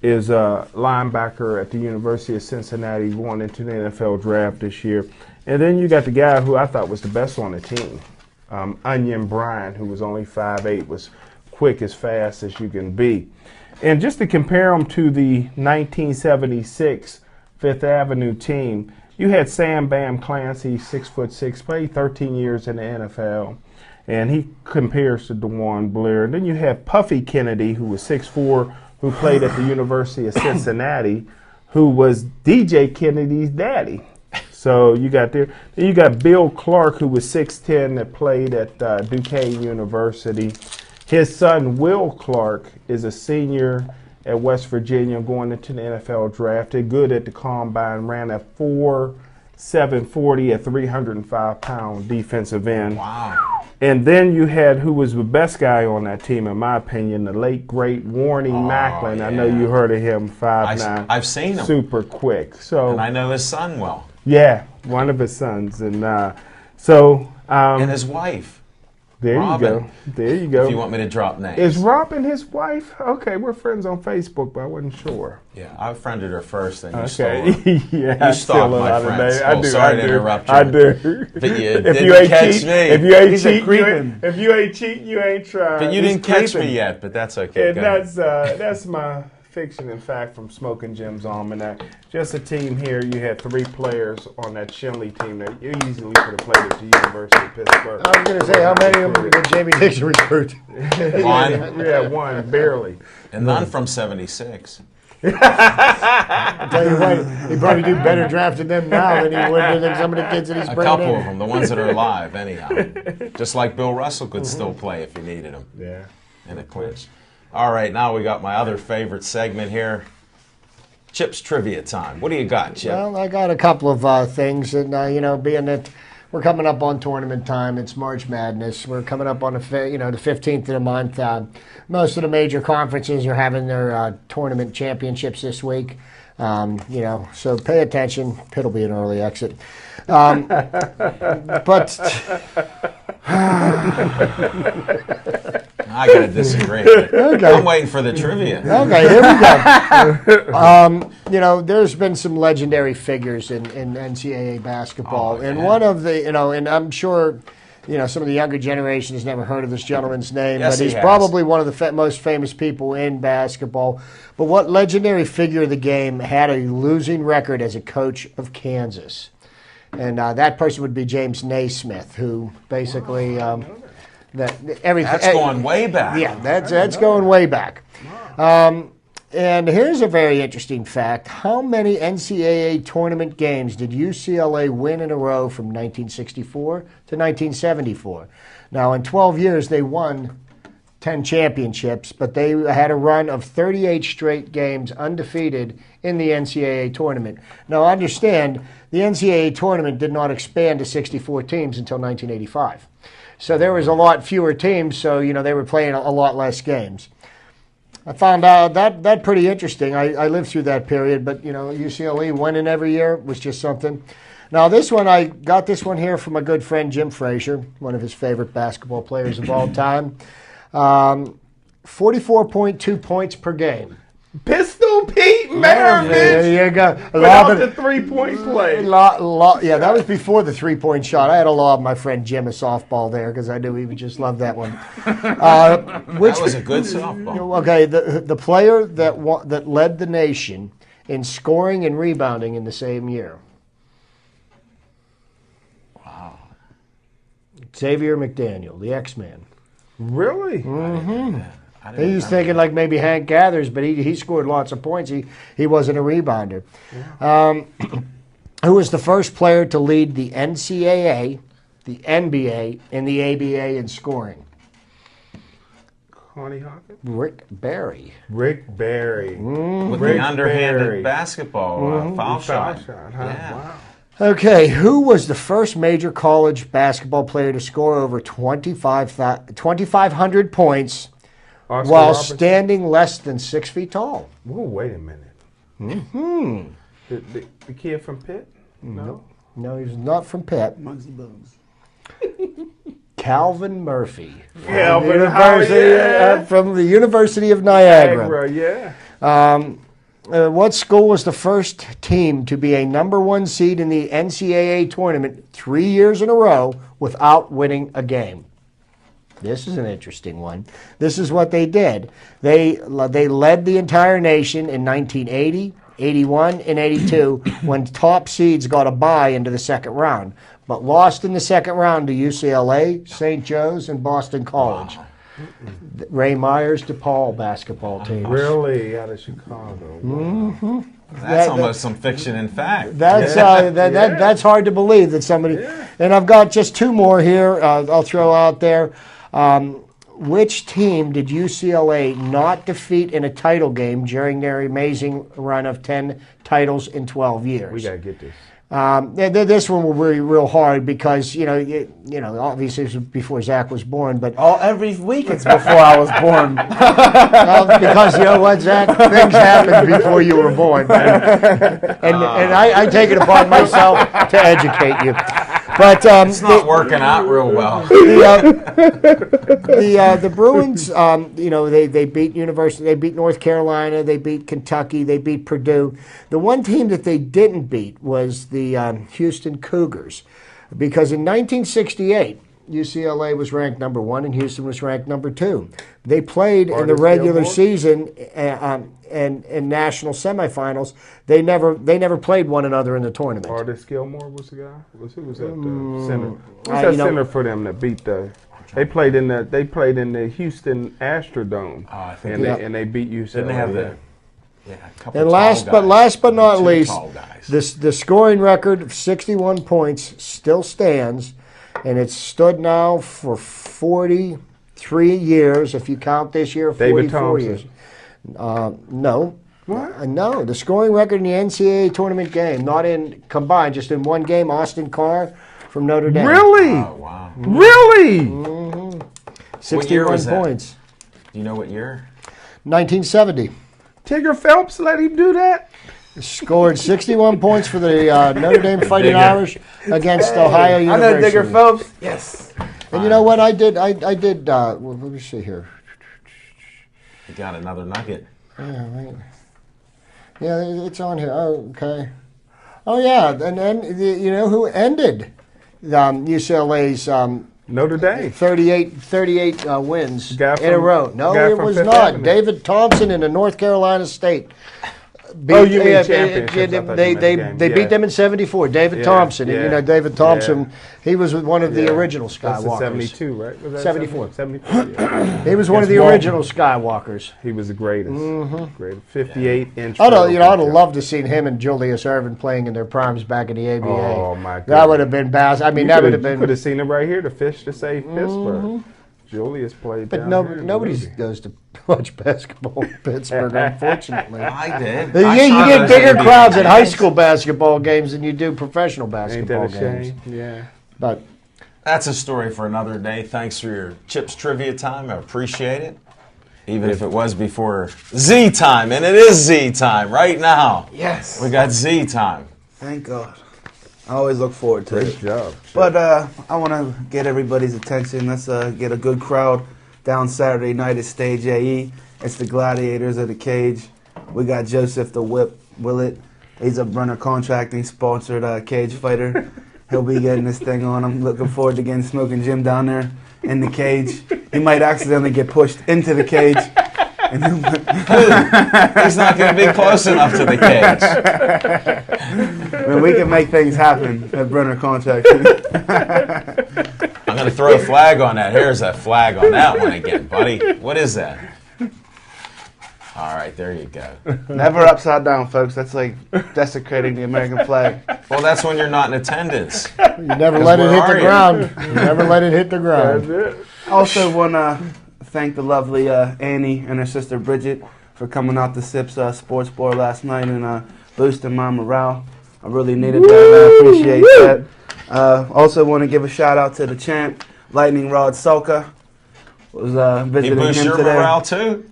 is a linebacker at the University of Cincinnati, going into the NFL draft this year. And then you got the guy who I thought was the best on the team, Onion Bryant, who was only 5'8", was quick as fast as you can be. And just to compare him to the 1976 Fifth Avenue team, you had Sam Bam Clancy, 6'6", played 13 years in the NFL, and he compares to DeJuan Blair. And then you had Puffy Kennedy, who was 6'4", who played at the University of Cincinnati, who was DJ Kennedy's daddy. So you got there. Then you got Bill Clark, who was 6'10", that played at Duquesne University. His son, Will Clark, is a senior at West Virginia going into the NFL draft. Did good at the combine, ran a 4.740 at 305-pound defensive end. Wow. And then you had, who was the best guy on that team, in my opinion, the late, great Warnie Macklin. Yeah. I know you heard of him, 5'9". I've seen him. Super quick. So, And I know his son well. yeah, one of his sons. And And his wife. there Robin. you go. There you go. If you want me to drop names. Is Robin his wife? Okay, we're friends on Facebook, but I wasn't sure. Yeah, I friended her first, and you Okay. stole her. Yeah, You stalked my friends. friends. I Oh, do. sorry I to do. interrupt you. I do. But you If didn't you ain't catch cheat, me. if you ain't He's a cheat, creepin'. if you ain't cheating, you ain't trying. But you He's didn't catch creeping. me yet, but that's okay. And Go ahead. that's my fiction and fact from Smoking Jim's Almanac. Just a team here. You had 3 players on that Shinley team that you easily could have played at the University of Pittsburgh. I was going to say, how many of them did Jamie Dixon recruit? One. We had one, barely. And none from 76. I'll tell you what, he'd probably do better drafting them now than he would than some of the kids that he's A bringing couple in. of them, the ones that are alive, anyhow. Just like Bill Russell could still play if you needed him Yeah. in a clinch. All right, now we got my other favorite segment here. Chip's Trivia Time. What do you got, Chip? Well, I got a couple of things, and being that we're coming up on tournament time, it's March Madness. We're coming up on the 15th of the month. Most of the major conferences are having their tournament championships this week. So pay attention. Pitt'll be an early exit. But I gotta disagree. Okay. I'm waiting for the trivia. Okay, here we go. There's been some legendary figures in NCAA basketball, Oh, and yeah. one of the, and I'm sure, some of the younger generation has never heard of this gentleman's name, Yes, but he he's has. probably one of the most famous people in basketball. But what legendary figure of the game had a losing record as a coach of Kansas? And that person would be James Naysmith, who basically everything. That's going way back. Yeah, that's going way back. And here's a very interesting fact. How many NCAA tournament games did UCLA win in a row from 1964 to 1974? Now, in 12 years, they won 10 championships, but they had a run of 38 straight games undefeated in the NCAA tournament. Now, understand, the NCAA tournament did not expand to 64 teams until 1985. So there was a lot fewer teams, so they were playing a lot less games. I found out that pretty interesting. I lived through that period, but UCLA winning every year was just something. Now this one, I got this one here from a good friend Jim Frazier, one of his favorite basketball players of all time. 44.2 points per game. Pistol Pete Maravich. There you go. Without the 3-point play. Yeah, that was before the 3-point shot. I had to lob my friend Jim a softball there because I knew he would just love that one. That was a good softball. Okay, the player that led the nation in scoring and rebounding in the same year. Wow. Xavier McDaniel, the X-Man. Really? Mm-hmm. I didn't He was remember. thinking like maybe Hank Gathers, but he scored lots of points. He wasn't a rebounder. Who was the first player to lead the NCAA, the NBA, and the ABA in scoring? Connie Hawkins? Rick Barry. Rick Barry. With Rick the underhanded Barry. baskutball foul shot. Huh? Yeah. Wow. Okay, who was the first major college basketball player to score over 2,500 points Oscar while Robertson? standing less than 6 feet tall? Whoa, wait a minute. The kid from Pitt? No. No, he's not from Pitt. Muggsy Bogues. Calvin Murphy. Calvin, From the University of Niagara. Yeah. What school was the first team to be a number 1 seed in the NCAA tournament 3 years in a row without winning a game? This is an interesting one. This is what they did. They led the entire nation in 1980, 81, and 82 when top seeds got a bye into the second round, but lost in the second round to UCLA, St. Joe's, and Boston College. Wow. Ray Myers DePaul basketball team. Really? Out of Chicago. Wow. That's almost some fiction in fact. That's that's hard to believe that somebody. Yeah. And I've got just 2 more here. I'll throw out there. Which team did UCLA not defeat in a title game during their amazing run of 10 titles in 12 years? We got to get this. This one will be real hard because you know obviously it was before Zach was born, but Every week it's before I was born. because you know what, Zach, things happened before you were born, and I take it upon myself to educate you. But It's not working out real well. the Bruins, they beat University, they beat North Carolina, they beat Kentucky, they beat Purdue. The one team that they didn't beat was the Houston Cougars, because in 1968 UCLA was ranked number 1 and Houston was ranked number 2. They played in the regular season and national semifinals. They never played one another in the tournament. Artis Gilmore was the guy. Who was that center? Who's that center for them that beat the? They played in the Houston Astrodome. Oh, I think and they beat UCLA. Didn't they have the a couple And tall last guys. but not Two least, tall guys. the scoring record of 61 points still stands, and it's stood now for 43 years. If you count this year, 44 David Thompson. years. No. What? No, the scoring record in the NCAA tournament game, not in combined, just in one game, Austin Carr from Notre Dame. Really? Oh, wow. Really? 61 What year was that? points. Do you know what year? 1970. Tigger Phelps let him do that? Scored 61 points for the Notre Dame Fighting Digger. Irish against Ohio I University. know Digger Phelps. Yes. And you know what I did? Well, let me see here. You got another nugget. Yeah, right. Yeah, it's on here. Oh, okay. Oh, yeah. And then, you know who ended UCLA's Notre Dame. 38 wins Guy in a from- row? No, guy it from was Fifth not. Avenue. David Thompson in the North Carolina State. Oh, you mean championships. I thought you meant They game. beat Yeah. them in '74. David Yeah, Thompson, and yeah, you know David Thompson, yeah. he was one of the Yeah. original That's the Skywalkers. 72, right? Was that 74. 74, yeah. He was one of the Against Walton. original Skywalkers. He was the greatest. Great. 58-inch. I'd have loved to seen him and Julius Erving playing in their primes back in the ABA. Oh, my That goodness. would have been bass. I mean, You that would have could been. have seen him right here, the fish to save Pittsburgh. Julius played But down no, here in nobody Louisville. goes to watch basketball in Pittsburgh, unfortunately. I did. You, I you saw get those bigger NBA crowds at high games. school basketball games than you do professional Ain't basketball that a games. shame? Yeah. But That's a story for another day. Thanks for your Chips trivia time. I appreciate it. Even if it was before Z time, and it is Z time right now. Yes. We got Z time. Thank God. I always look forward to Great it. job. But I want to get everybody's attention. Let's get a good crowd down Saturday night at Stage AE. It's the Gladiators of the Cage. We got Joseph the Whip Willett. He's a Brunner Contracting sponsored cage fighter. He'll be getting this thing on. I'm looking forward to getting Smoking Jim down there in the cage. He might accidentally get pushed into the cage. And He's not going to be close enough to the cage. when we can make things happen at Brunner Contracting. I'm going to throw a flag on that. Here's a flag on that one again, buddy. What is that? All right, there you go. Never upside down, folks. That's like desecrating the American flag. Well, that's when you're not in attendance. you never let it where hit are the you? ground. You never let it hit the ground. That's it. Also want to thank the lovely Annie and her sister Bridget for coming out to Sips Sports Bar last night and boosting my morale. I really needed that, and I appreciate that. Also want to give a shout out to the champ, Lightning Rod Sulka. Was visiting He boosts him your today. morale too?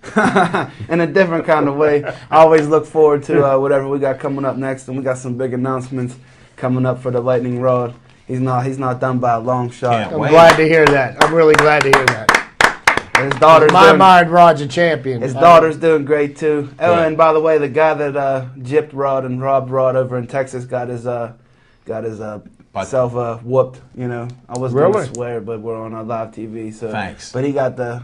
In a different kind of way. I always look forward to whatever we got coming up next, and we got some big announcements coming up for the Lightning Rod. He's not done by a long shot. I'm glad to hear that. I'm really glad to hear that. His daughter's In my mind, Rod's a champion. His daughter's doing great too. Oh, and by the way, the guy that gypped Rod and robbed Rod over in Texas got his self whooped. You know, I was going to swear, but we're on live TV. So thanks. But he got the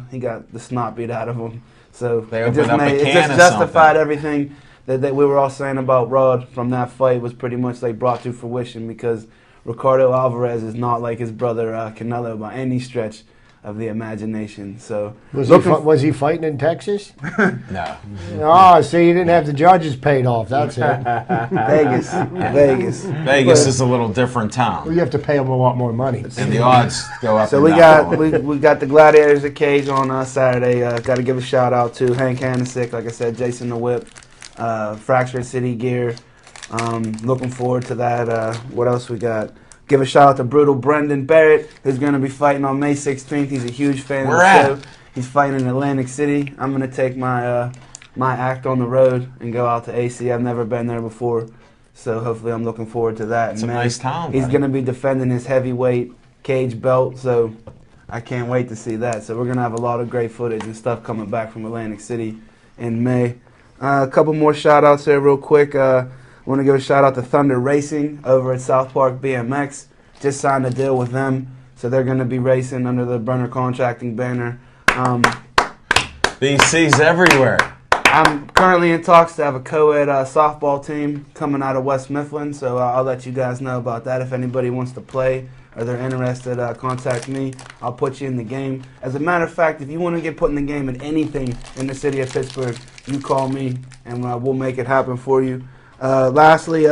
snot beat out of him. So They opened up a it can just of justified something. everything that we were all saying about Rod from that fight was pretty much like brought to fruition because Ricardo Alvarez is not like his brother Canelo by any stretch of the imagination. So was he fighting in Texas? No. Oh, see, you didn't have the judges paid off. That's it. Vegas. Vegas is a little different Well, town, you have to pay them a lot more money. and the odds go up. So and we down. got the Gladiators at Cage on Saturday. Got to give a shout out to Hank Hanesick, like I said, Jason the Whip, Fractured City Gear. Looking forward to that. What else we got? Give a shout out to Brutal Brendan Barrett, who's going to be fighting on May 16th. He's a huge fan Where of the at? show. He's fighting in Atlantic City. I'm going to take my my act on the road and go out to AC. I've never been there before, so hopefully I'm looking forward to that. It's a nice town. He's buddy. going to be defending his heavyweight cage belt, so I can't wait to see that. So we're going to have a lot of great footage and stuff coming back from Atlantic City in May. A couple more shout-outs here real quick. I want to give a shout-out to Thunder Racing over at South Park BMX. Just signed a deal with them, so they're going to be racing under the Brenner Contracting banner. BC's everywhere. I'm currently in talks to have a co-ed softball team coming out of West Mifflin, so I'll let you guys know about that. If anybody wants to play or they're interested, contact me. I'll put you in the game. As a matter of fact, if you want to get put in the game in anything in the city of Pittsburgh, you call me and we'll make it happen for you. Lastly,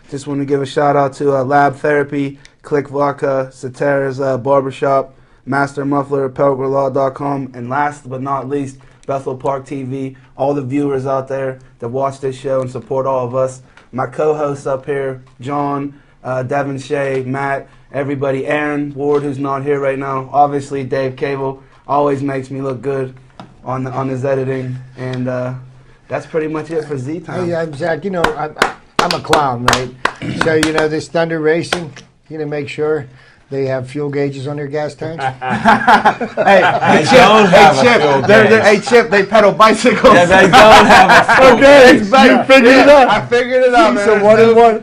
just want to give a shout out to Lab Therapy, Click Vodka, Satara's Barbershop, Master Muffler, PelgrimLaw.com, and last but not least, Bethel Park TV, all the viewers out there that watch this show and support all of us. My co-hosts up here, John, Devin Shea, Matt, everybody, Aaron Ward, who's not here right now, obviously Dave Cable, always makes me look good on his editing, and that's pretty much it for Z-Time. Hey, Zach, you know, I'm a clown, right? So, you know, this Thunder Racing, you know, make sure they have fuel gauges on their gas tanks. Hey, Chip, they pedal bicycles. Yeah, they don't have a fuel Okay, gauge. you figured it out. I figured it out, man. So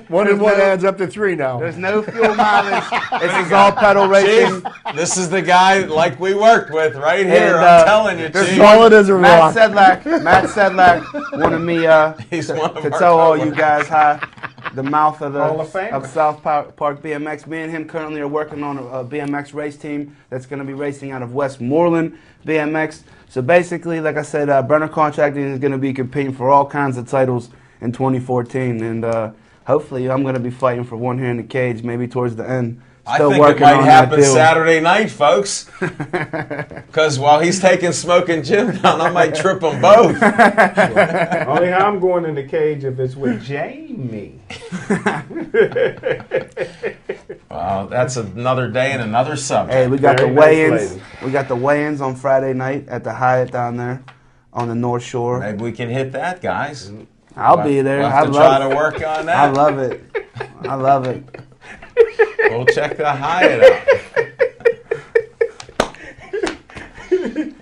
one and one adds up to 3 now. There's no fuel mileage. This is all pedal racing. Chief, this is the guy like we worked with right here. And, I'm telling you, there's Chief. Solid as a rock. Matt Sedlak wanted me He's one of to our tell all you coworkers. guys hi. The mouth of Hall of Famer. South Park BMX. Me and him currently are working on a BMX race team that's going to be racing out of Westmoreland BMX. So basically, like I said, Brenner Contracting is going to be competing for all kinds of titles in 2014, and hopefully I'm going to be fighting for one here in the cage, maybe towards the end. I Still think it working might on happen that deal. Saturday night, folks. Because while he's taking Smoke and Jim down, I might trip them both. Only how I'm going in the cage if it's with Jamie. Well, that's another day and another subject. Hey, we got Very the nice weigh-ins. lady. We got the weigh-ins on Friday night at the Hyatt down there on the North Shore. Maybe we can hit that, guys. I'll be there. We'll I have to love try to work on that. I love it. I love it. We'll check the Hyatt out.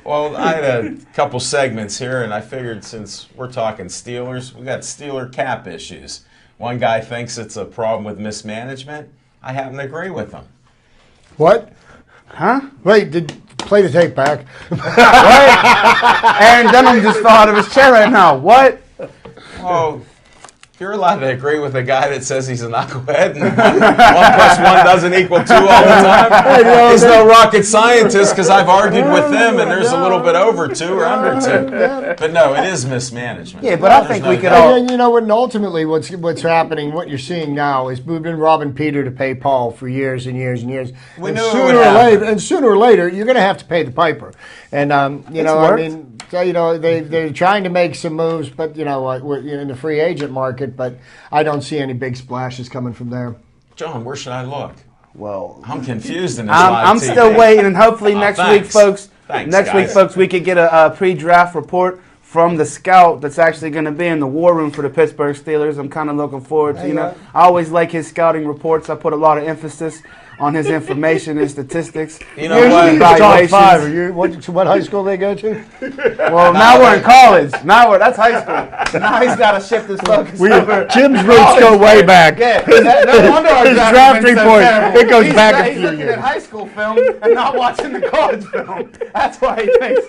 Well, I had a couple segments here, and I figured since we're talking Steelers, we got Steeler cap issues. One guy thinks it's a problem with mismanagement. I happen to agree with him. What? Huh? Wait, play the tape back. Aaron Dunham just fell out of his chair right now. What? Oh, You're allowed to agree with a guy that says he's a knucklehead and 1+1 doesn't equal 2 all the time. He's no rocket scientist because I've argued with them and there's a little bit over 2 or under 2. But no, it is mismanagement. Yeah, but I think we could all. And you know what? And ultimately, what's happening, what you're seeing now is we've been robbing Peter to pay Paul for years and years and years. We and knew it sooner would or happen. later, and sooner or later, you're going to have to pay the piper. And you know, I worked. mean, so, you know, they're trying to make some moves, but you know, we're in the free agent market. But I don't see any big splashes coming from there. John, where should I look? Well, I'm confused in this live I'm TV. still waiting, and hopefully next week, thanks. folks. Thanks, next week, guys. folks, we could get a pre-draft report from the scout that's actually going to be in the war room for the Pittsburgh Steelers. I'm kind of looking forward to, I always like his scouting reports. I put a lot of emphasis on his information and statistics. You know what? Top 5. Are you, what high school they go to? Well, now we're in college. That's high school. Now he's got to shift his focus over. Jim's roots go way back. Yeah, no wonder our His draft draft has been so report, terrible. it goes He's back a he's few looking years. at high school film and not watching the college film. That's why he thinks.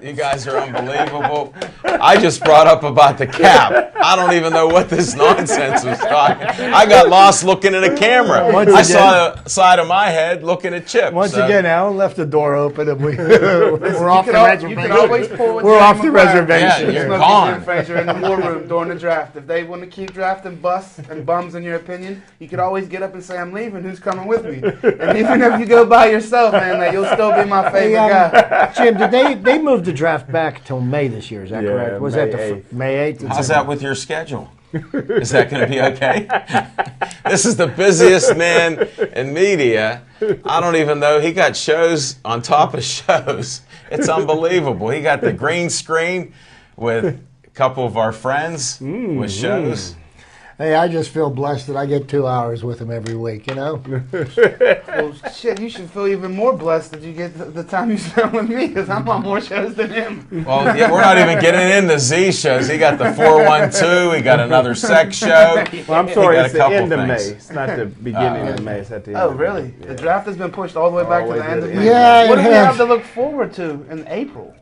You guys are unbelievable. I just brought up about the cap. I don't even know what this nonsense was talking. I got lost looking at a camera. I saw the side of my head looking at Chip. Once so. again, Alan left the door open, and we're off the You can always reservation. pull with We're Jerry off the Maguire. reservation. Yeah, you're Smokey gone. Jim Frazier in the war room during the draft. If they want to keep drafting busts and bums, in your opinion, you could always get up and say, "I'm leaving. Who's coming with me?" And even if you go by yourself, man, like, you'll still be my favorite guy. Jim, did they moved the draft back till May this year? Is that correct? Was May that 8th. May 8th? How's that with your schedule? Is that going to be okay? This is the busiest man in media. I don't even know. He got shows on top of shows. It's unbelievable. He got the green screen with a couple of our friends with shows. Hey, I just feel blessed that I get 2 hours with him every week, you know? Well, shit, you should feel even more blessed that you get the time you spend with me, because I'm on more shows than him. Well, yeah, we're not even getting into Z shows. He got the 412. He got another sex show. Well, I'm sorry, got it's a the couple end of things. May. It's not the beginning of May. It's at the end. Oh, of really? May. The draft has been pushed all the way back to the end of May. Yeah, What it do we has. have to look forward to in April?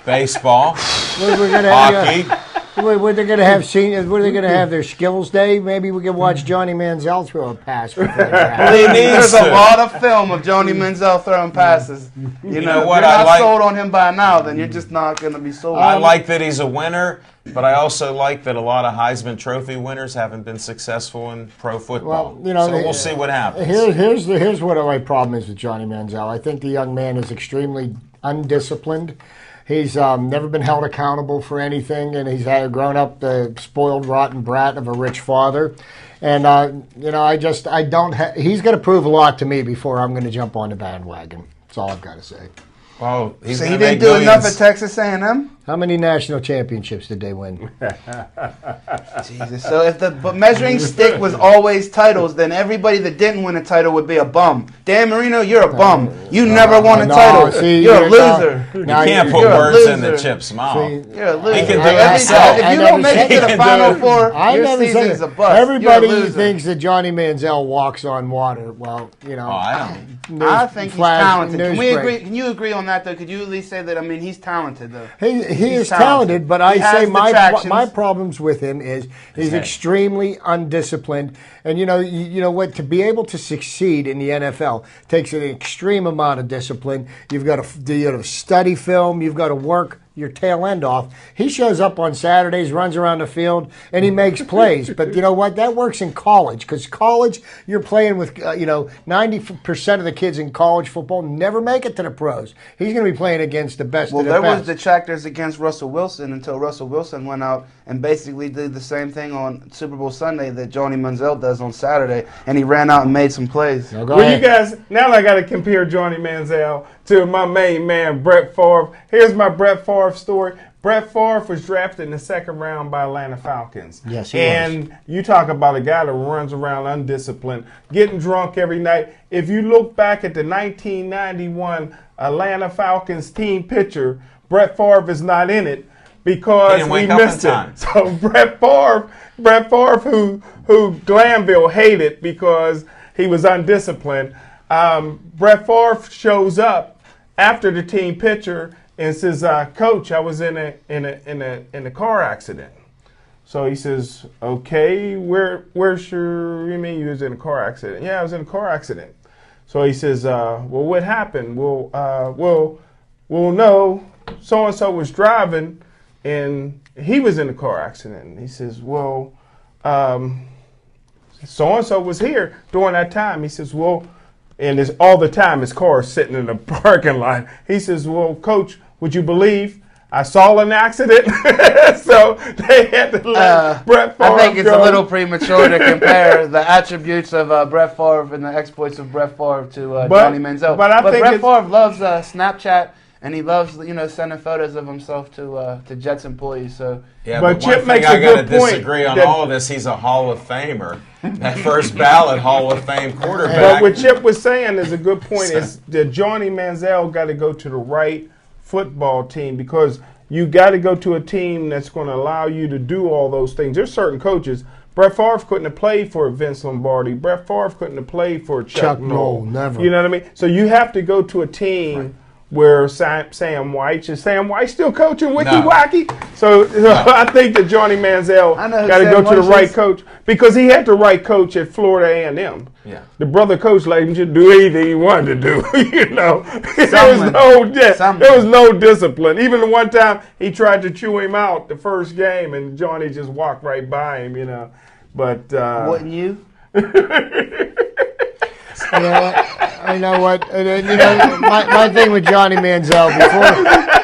Baseball, We're gonna hockey. What they're going to have seniors? What are they going to have? Their skills day? Maybe we can watch Johnny Manziel throw a pass. Before the draft. He needs There's to. a lot of film of Johnny Manziel throwing passes. You know, know what if you're I not like? sold on him by now, then you're just not going to be sold. I like that he's a winner, but I also like that a lot of Heisman Trophy winners haven't been successful in pro football. Well, you know, so we'll see what happens. Here's what my problem is with Johnny Manziel. I think the young man is extremely undisciplined. He's never been held accountable for anything, and he's grown up the spoiled, rotten brat of a rich father. And you know, I don't. He's going to prove a lot to me before I'm going to jump on the bandwagon. That's all I've got to say. Oh, he's So gonna he didn't make do enough millions. at Texas A&M? How many national championships did they win? Jesus. So if the measuring stick was always titles, then everybody that didn't win a title would be a bum. Dan Marino, you're a bum. You never won a No, title. see, you're a loser. You can't put You're a words in the loser. Chip's mouth. See, You're a loser. He can do Every it time- himself. If I you never don't make said it to he the can Final do it. Four, I your never season's said a it. bust. Everybody You're a loser. thinks that Johnny Manziel walks on water. Well, you know. Oh, I don't. I think he's flash- talented. Can we news agree? break. Can you agree on that though? Could you at least say that? I mean, he's talented though. He He's is talented, but I He has say the my tractions. problems with him is he's head. extremely undisciplined, and you know what, to be able to succeed in the NFL takes an extreme amount of discipline. You've got to study film, you've got to work your tail end off. He shows up on Saturdays, runs around the field, and he makes plays. But you know what? That works in college, because college, you're playing with 90% of the kids in college football never make it to the pros. He's going to be playing against the best Well, of the there best. was detractors against Russell Wilson until Russell Wilson went out and basically did the same thing on Super Bowl Sunday that Johnny Manziel does on Saturday, and he ran out and made some plays. Now go Well, ahead. you guys, now I got to compare Johnny Manziel to my main man, Brett Favre. Here's my Brett Favre story. Brett Favre was drafted in the second round by Atlanta Falcons. Yes, he And you talk about a guy that runs around undisciplined, getting drunk every night. If you look back at the 1991 Atlanta Falcons team picture, Brett Favre is not in it because He didn't he wake up in missed it. time. So Brett Favre, who Glanville hated because he was undisciplined. Brett Favre shows up after the team picture and says, "Coach, I was in a car accident." So he says, "Okay, where's your? You mean you was in a car accident?" "Yeah, I was in a car accident." So he says, "Well, what happened?" Well, no, so and so was driving, and he was in a car accident. And he says, "Well, so and so was here during that time." He says, "Well," and it's all the time his car is sitting in the parking lot. He says, "Well, Coach, would you believe I saw an accident?" So they had to let Brett Favre I think it's go. a little premature to compare the attributes of Brett Favre and the exploits of Brett Favre to Johnny Manziel. but I think Brett Favre loves Snapchat, and he loves sending photos of himself to Jets employees. So Yeah, But but one Chip thing makes I a got to good point disagree on that- all of this. He's a Hall of Famer, that first ballot Hall of Fame But quarterback. what Chip was saying is a good point, is that Johnny Manziel got to go to the right football team, because you got to go to a team that's going to allow you to do all those things. There's certain coaches. Brett Favre couldn't have played for Vince Lombardi. Brett Favre couldn't have played for Chuck Noll. Never. You know what I mean? So you have to go to a team where Sam White is Sam White still coaching Wiki No. Wacky. So I think that Johnny Manziel I know who got to Sam go to the White right is. coach, because he had the right coach at Florida A&M. Yeah. The brother coach let him just do anything he wanted to do. There was Someone. there was no discipline. Even the one time he tried to chew him out the first game, and Johnny just walked right by him. But wouldn't you? You know what? My thing with Johnny Manziel,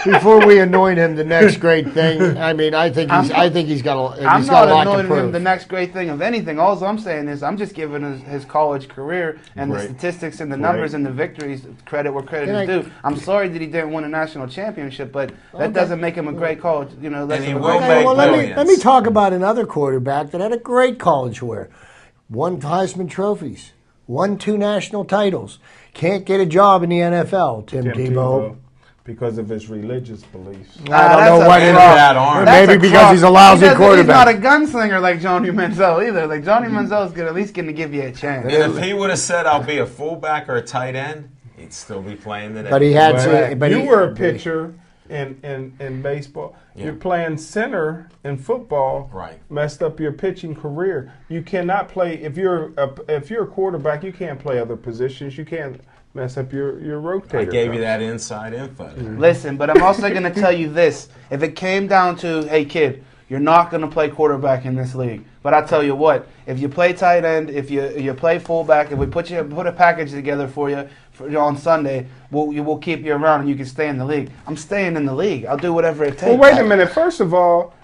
before we anoint him the next great thing, I mean, I think he's got I'm a not lot to anointing him prove. the next great thing of anything. All I'm saying is I'm just giving his college career and the Right. statistics and the numbers and the victories credit where credit is due. I'm sorry that he didn't win a national championship, but that doesn't make him a great college. Less he of a will great make Well, millions. let me talk about another quarterback that had a great college career. Won Heisman trophies. Won 2 national titles. Can't get a job in the NFL. Tim Tebow. because of his religious beliefs. I don't know what And it is. that arm. Maybe because he's a lousy He's quarterback. not a gunslinger like Johnny Manziel either. Like Johnny Manziel is at least going to give you a chance. And if he would have said, "I'll be a fullback or a tight end," he'd still be playing today. But he had to. But you he, were a pitcher in baseball. Yeah. You're playing center in football. Right. Messed up your pitching career. You cannot play if you're a quarterback. You can't play other positions. You can't mess up your rotator. I gave you cuff. that inside info. Listen, but I'm also going to tell you this. If it came down to, hey, kid, you're not going to play quarterback in this league. But I tell you what, if you play tight end, if you play fullback, if we put a package together for you on Sunday, we'll keep you around and you can stay in the league. I'm staying in the league. I'll do whatever it takes. Well, wait a minute. First of all,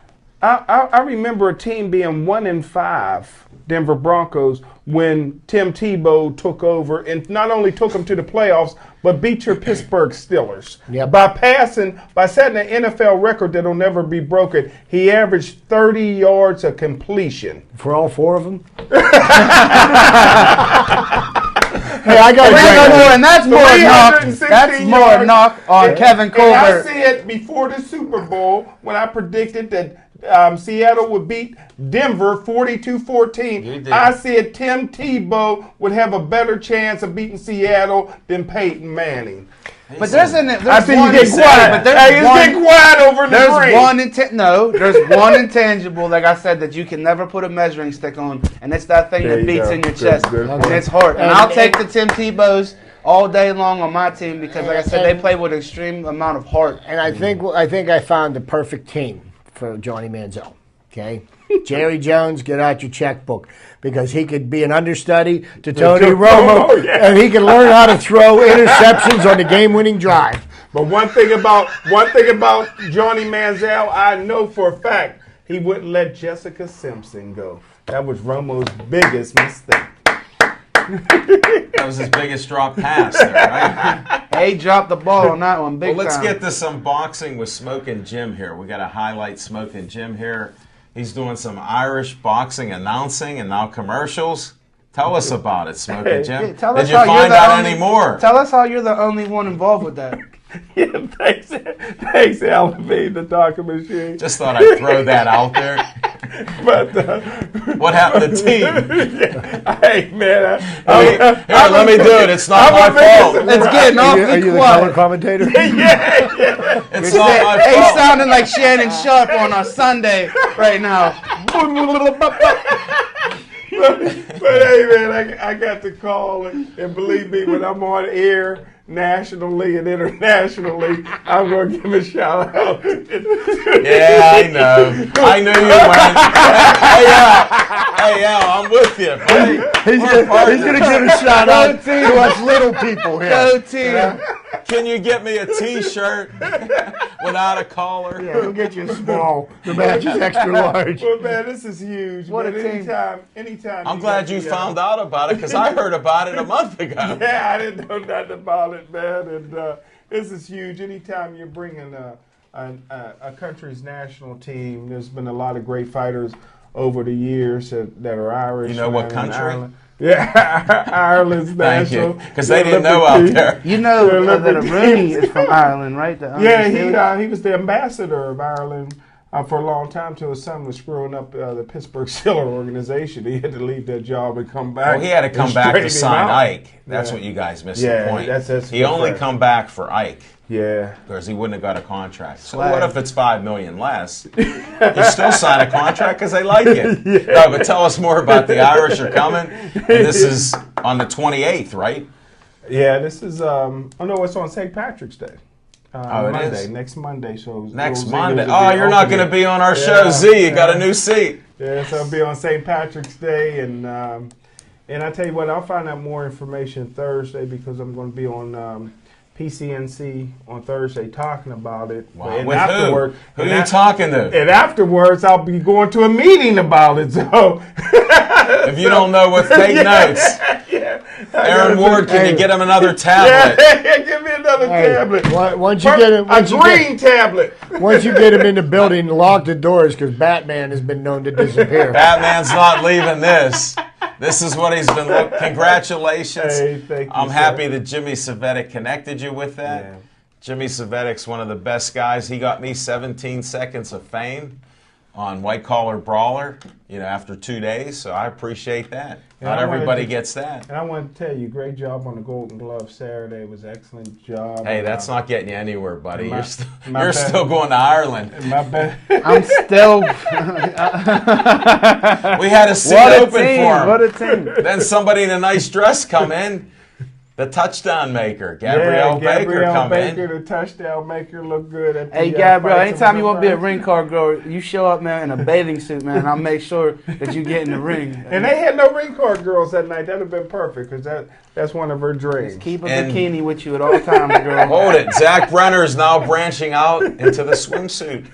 I remember a team being 1-5, Denver Broncos, when Tim Tebow took over and not only took them to the playoffs, but beat your Pittsburgh Steelers. Yep. By setting an NFL record that'll never be broken. He averaged 30 yards of completion. for all 4 of them. Hey, I got And that's more knock. 316 That's more yards. knock on Kevin And I Colbert. said before the Super Bowl when I predicted that Seattle would beat Denver 42-14. You did. I said Tim Tebow would have a better chance of beating Seattle than Peyton Manning. But there's I think one you get quiet. but there's Hey, it's one, getting quiet over in the There's green. one there's one intangible, like I said, that you can never put a measuring stick on, and it's that thing There that you beats go. in your Good, chest, good and point. it's heart. And And- I'll take the Tim Tebows all day long on my team because, like I said, they play with an extreme amount of heart. And I think I found the perfect team for Johnny Manziel. Okay, Jerry Jones, get out your checkbook because he could be an understudy to Tony Romo, yeah. and he can learn how to throw interceptions on the game-winning drive. But one thing about Johnny Manziel, I know for a fact he wouldn't let Jessica Simpson go. That was Romo's biggest mistake. That was his biggest drop pass there, right? He dropped the ball on that one big Well, let's time. get to some boxing with Smokin' Jim here. We got to highlight Smokin' Jim here. He's doing some Irish boxing announcing and now commercials. Tell us about it, Smokin' Jim. Yeah, tell Did us you how you're find the out only- any more? Tell us how you're the only one involved with that. Yeah, thanks, Alan B, the talking machine. Just thought I'd throw that out there. But What happened to team? hey, man. Here, let me do it. It's not my fault. It's getting Are awfully you the color quiet. commentator? It's not my Hey, he's fault. sounding like Shannon Sharp on our Sunday right now. But hey, man, I got the call, and believe me, when I'm on air nationally and internationally, I'm going to give a shout out. Yeah, I know. I knew you went. Hey, Al, I'm with you. He's going to give a shout out to us little people here. Go team. Can you get me a T-shirt without a collar? Yeah, we'll get you a small. The match is extra large. Well, man, this is huge. What man. a team. Anytime. I'm glad you found out about it because I heard about it a month ago. Yeah, I didn't know nothing about it, man. And this is huge. Anytime you're bringing a country's national team, there's been a lot of great fighters over the years that are Irish. You know what man, country? Ireland. Yeah, Ireland's Thank national. you. Because they didn't know out there. You know that Rooney is from Ireland, right? Yeah, he was the ambassador of Ireland for a long time till his son was screwing up the Pittsburgh Steelers organization. He had to leave that job and come back. Well, he had to come and back to straighten him sign out. Ike. That's Yeah. what you guys missed Yeah, the point. that's he only correct. come back for Ike Yeah. because he wouldn't have got a contract. So Swag. what if it's $5 million less? You still sign a contract because they like it. No, but tell us more about the Irish are coming. And this is on the 28th, right? Yeah, this is, it's on St. Patrick's Day. Oh, it Monday, is? next Monday. So Next those Monday. Eagles will Oh, be you're not going to opening. be on our show, Yeah, Z. You got yeah. a new seat. Yeah, so it'll be on St. Patrick's Day, and I tell you what, I'll find out more information Thursday because I'm going to be on PCNC on Thursday talking about it. Wow. And With afterward, who? Who are you talking to? And afterwards, I'll be going to a meeting about it. So If you don't know what, take notes. yeah, Aaron Ward, can you get him another tablet? Yeah, give me another tablet. Once you get it, A green tablet. once you get him in the building, lock the doors because Batman has been known to disappear. Batman's not leaving this. This is what he's been looking. Congratulations. Hey, thank you, I'm sir. happy that Jimmy Savetic connected you with that. Yeah. Jimmy Savetic's one of the best guys. He got me 17 seconds of fame on White Collar Brawler, after 2 days. So I appreciate that. Yeah, Not I wanted everybody to- gets that. And I want to tell you, great job on the Golden Glove Saturday. It was an excellent job. Hey, that's not getting you anywhere, buddy. My- You're, st- my you're bad. still going to Ireland. My bad. I'm still. We had a seat What a open team! for him. What a team! Then somebody in a nice dress come in. The touchdown maker, Gabrielle Baker, come Baker, in. the touchdown maker, look good. At the, Hey, Gabriel, fights anytime on you want to be a Friday. ring card girl, you show up, man, in a bathing suit, man. I'll make sure that you get in the ring. And they had no ring card girls that night. That'd have been perfect because that's one of her dreams. Keep a And- bikini with you at all times, girl. Hold it. Zach Brenner is now branching out into the swimsuit.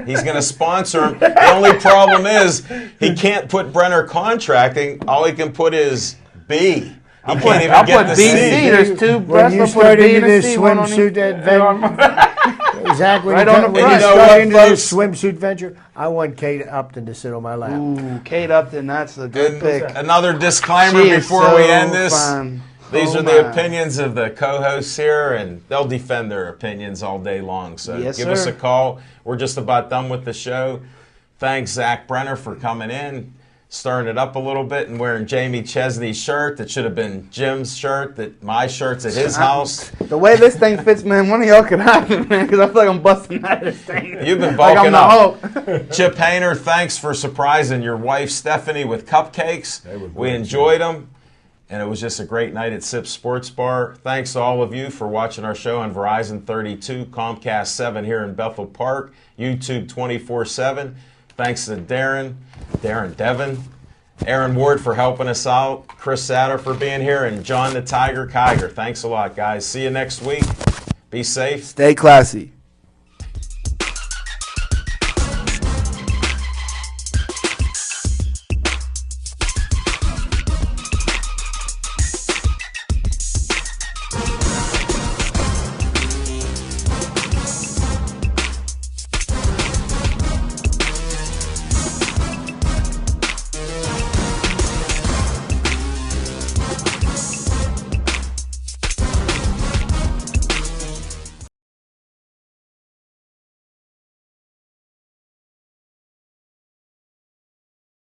He's going to sponsor him. The only problem is he can't put Brenner contracting. All he can put is B. He can't even I'll get put the BC. C. There's two When breasts. you I'll put a started B into and a this C, one on each. swimsuit venture, Zach, when Right you, on the when front. you You know started what, into this folks? swimsuit venture, I want Kate Upton to sit on my lap. Ooh, Kate Upton, that's a good And pick. another disclaimer She is before so we end this. fine. These Oh are the my. opinions of the co-hosts here, and they'll defend their opinions all day long. So Yes, give us sir. a call. We're just about done with the show. Thanks, Zach Brenner, for coming in, stirring it up a little bit, and wearing Jamie Chesney's shirt that should have been Jim's shirt, that my shirt's at his house. The way this thing fits, man, one of y'all could have it, man, because I feel like I'm busting out of this thing. You've been like I'm bulking the up. Hulk. Chip Hayner, thanks for surprising your wife Stephanie with cupcakes. We enjoyed them, and it was just a great night at Sip Sports Bar. Thanks to all of you for watching our show on Verizon 32, Comcast 7 here in Bethel Park, YouTube 24/7. Thanks to Devin, Aaron Ward for helping us out, Chris Satter for being here, and John the Tiger Kiger. Thanks a lot, guys. See you next week. Be safe. Stay classy.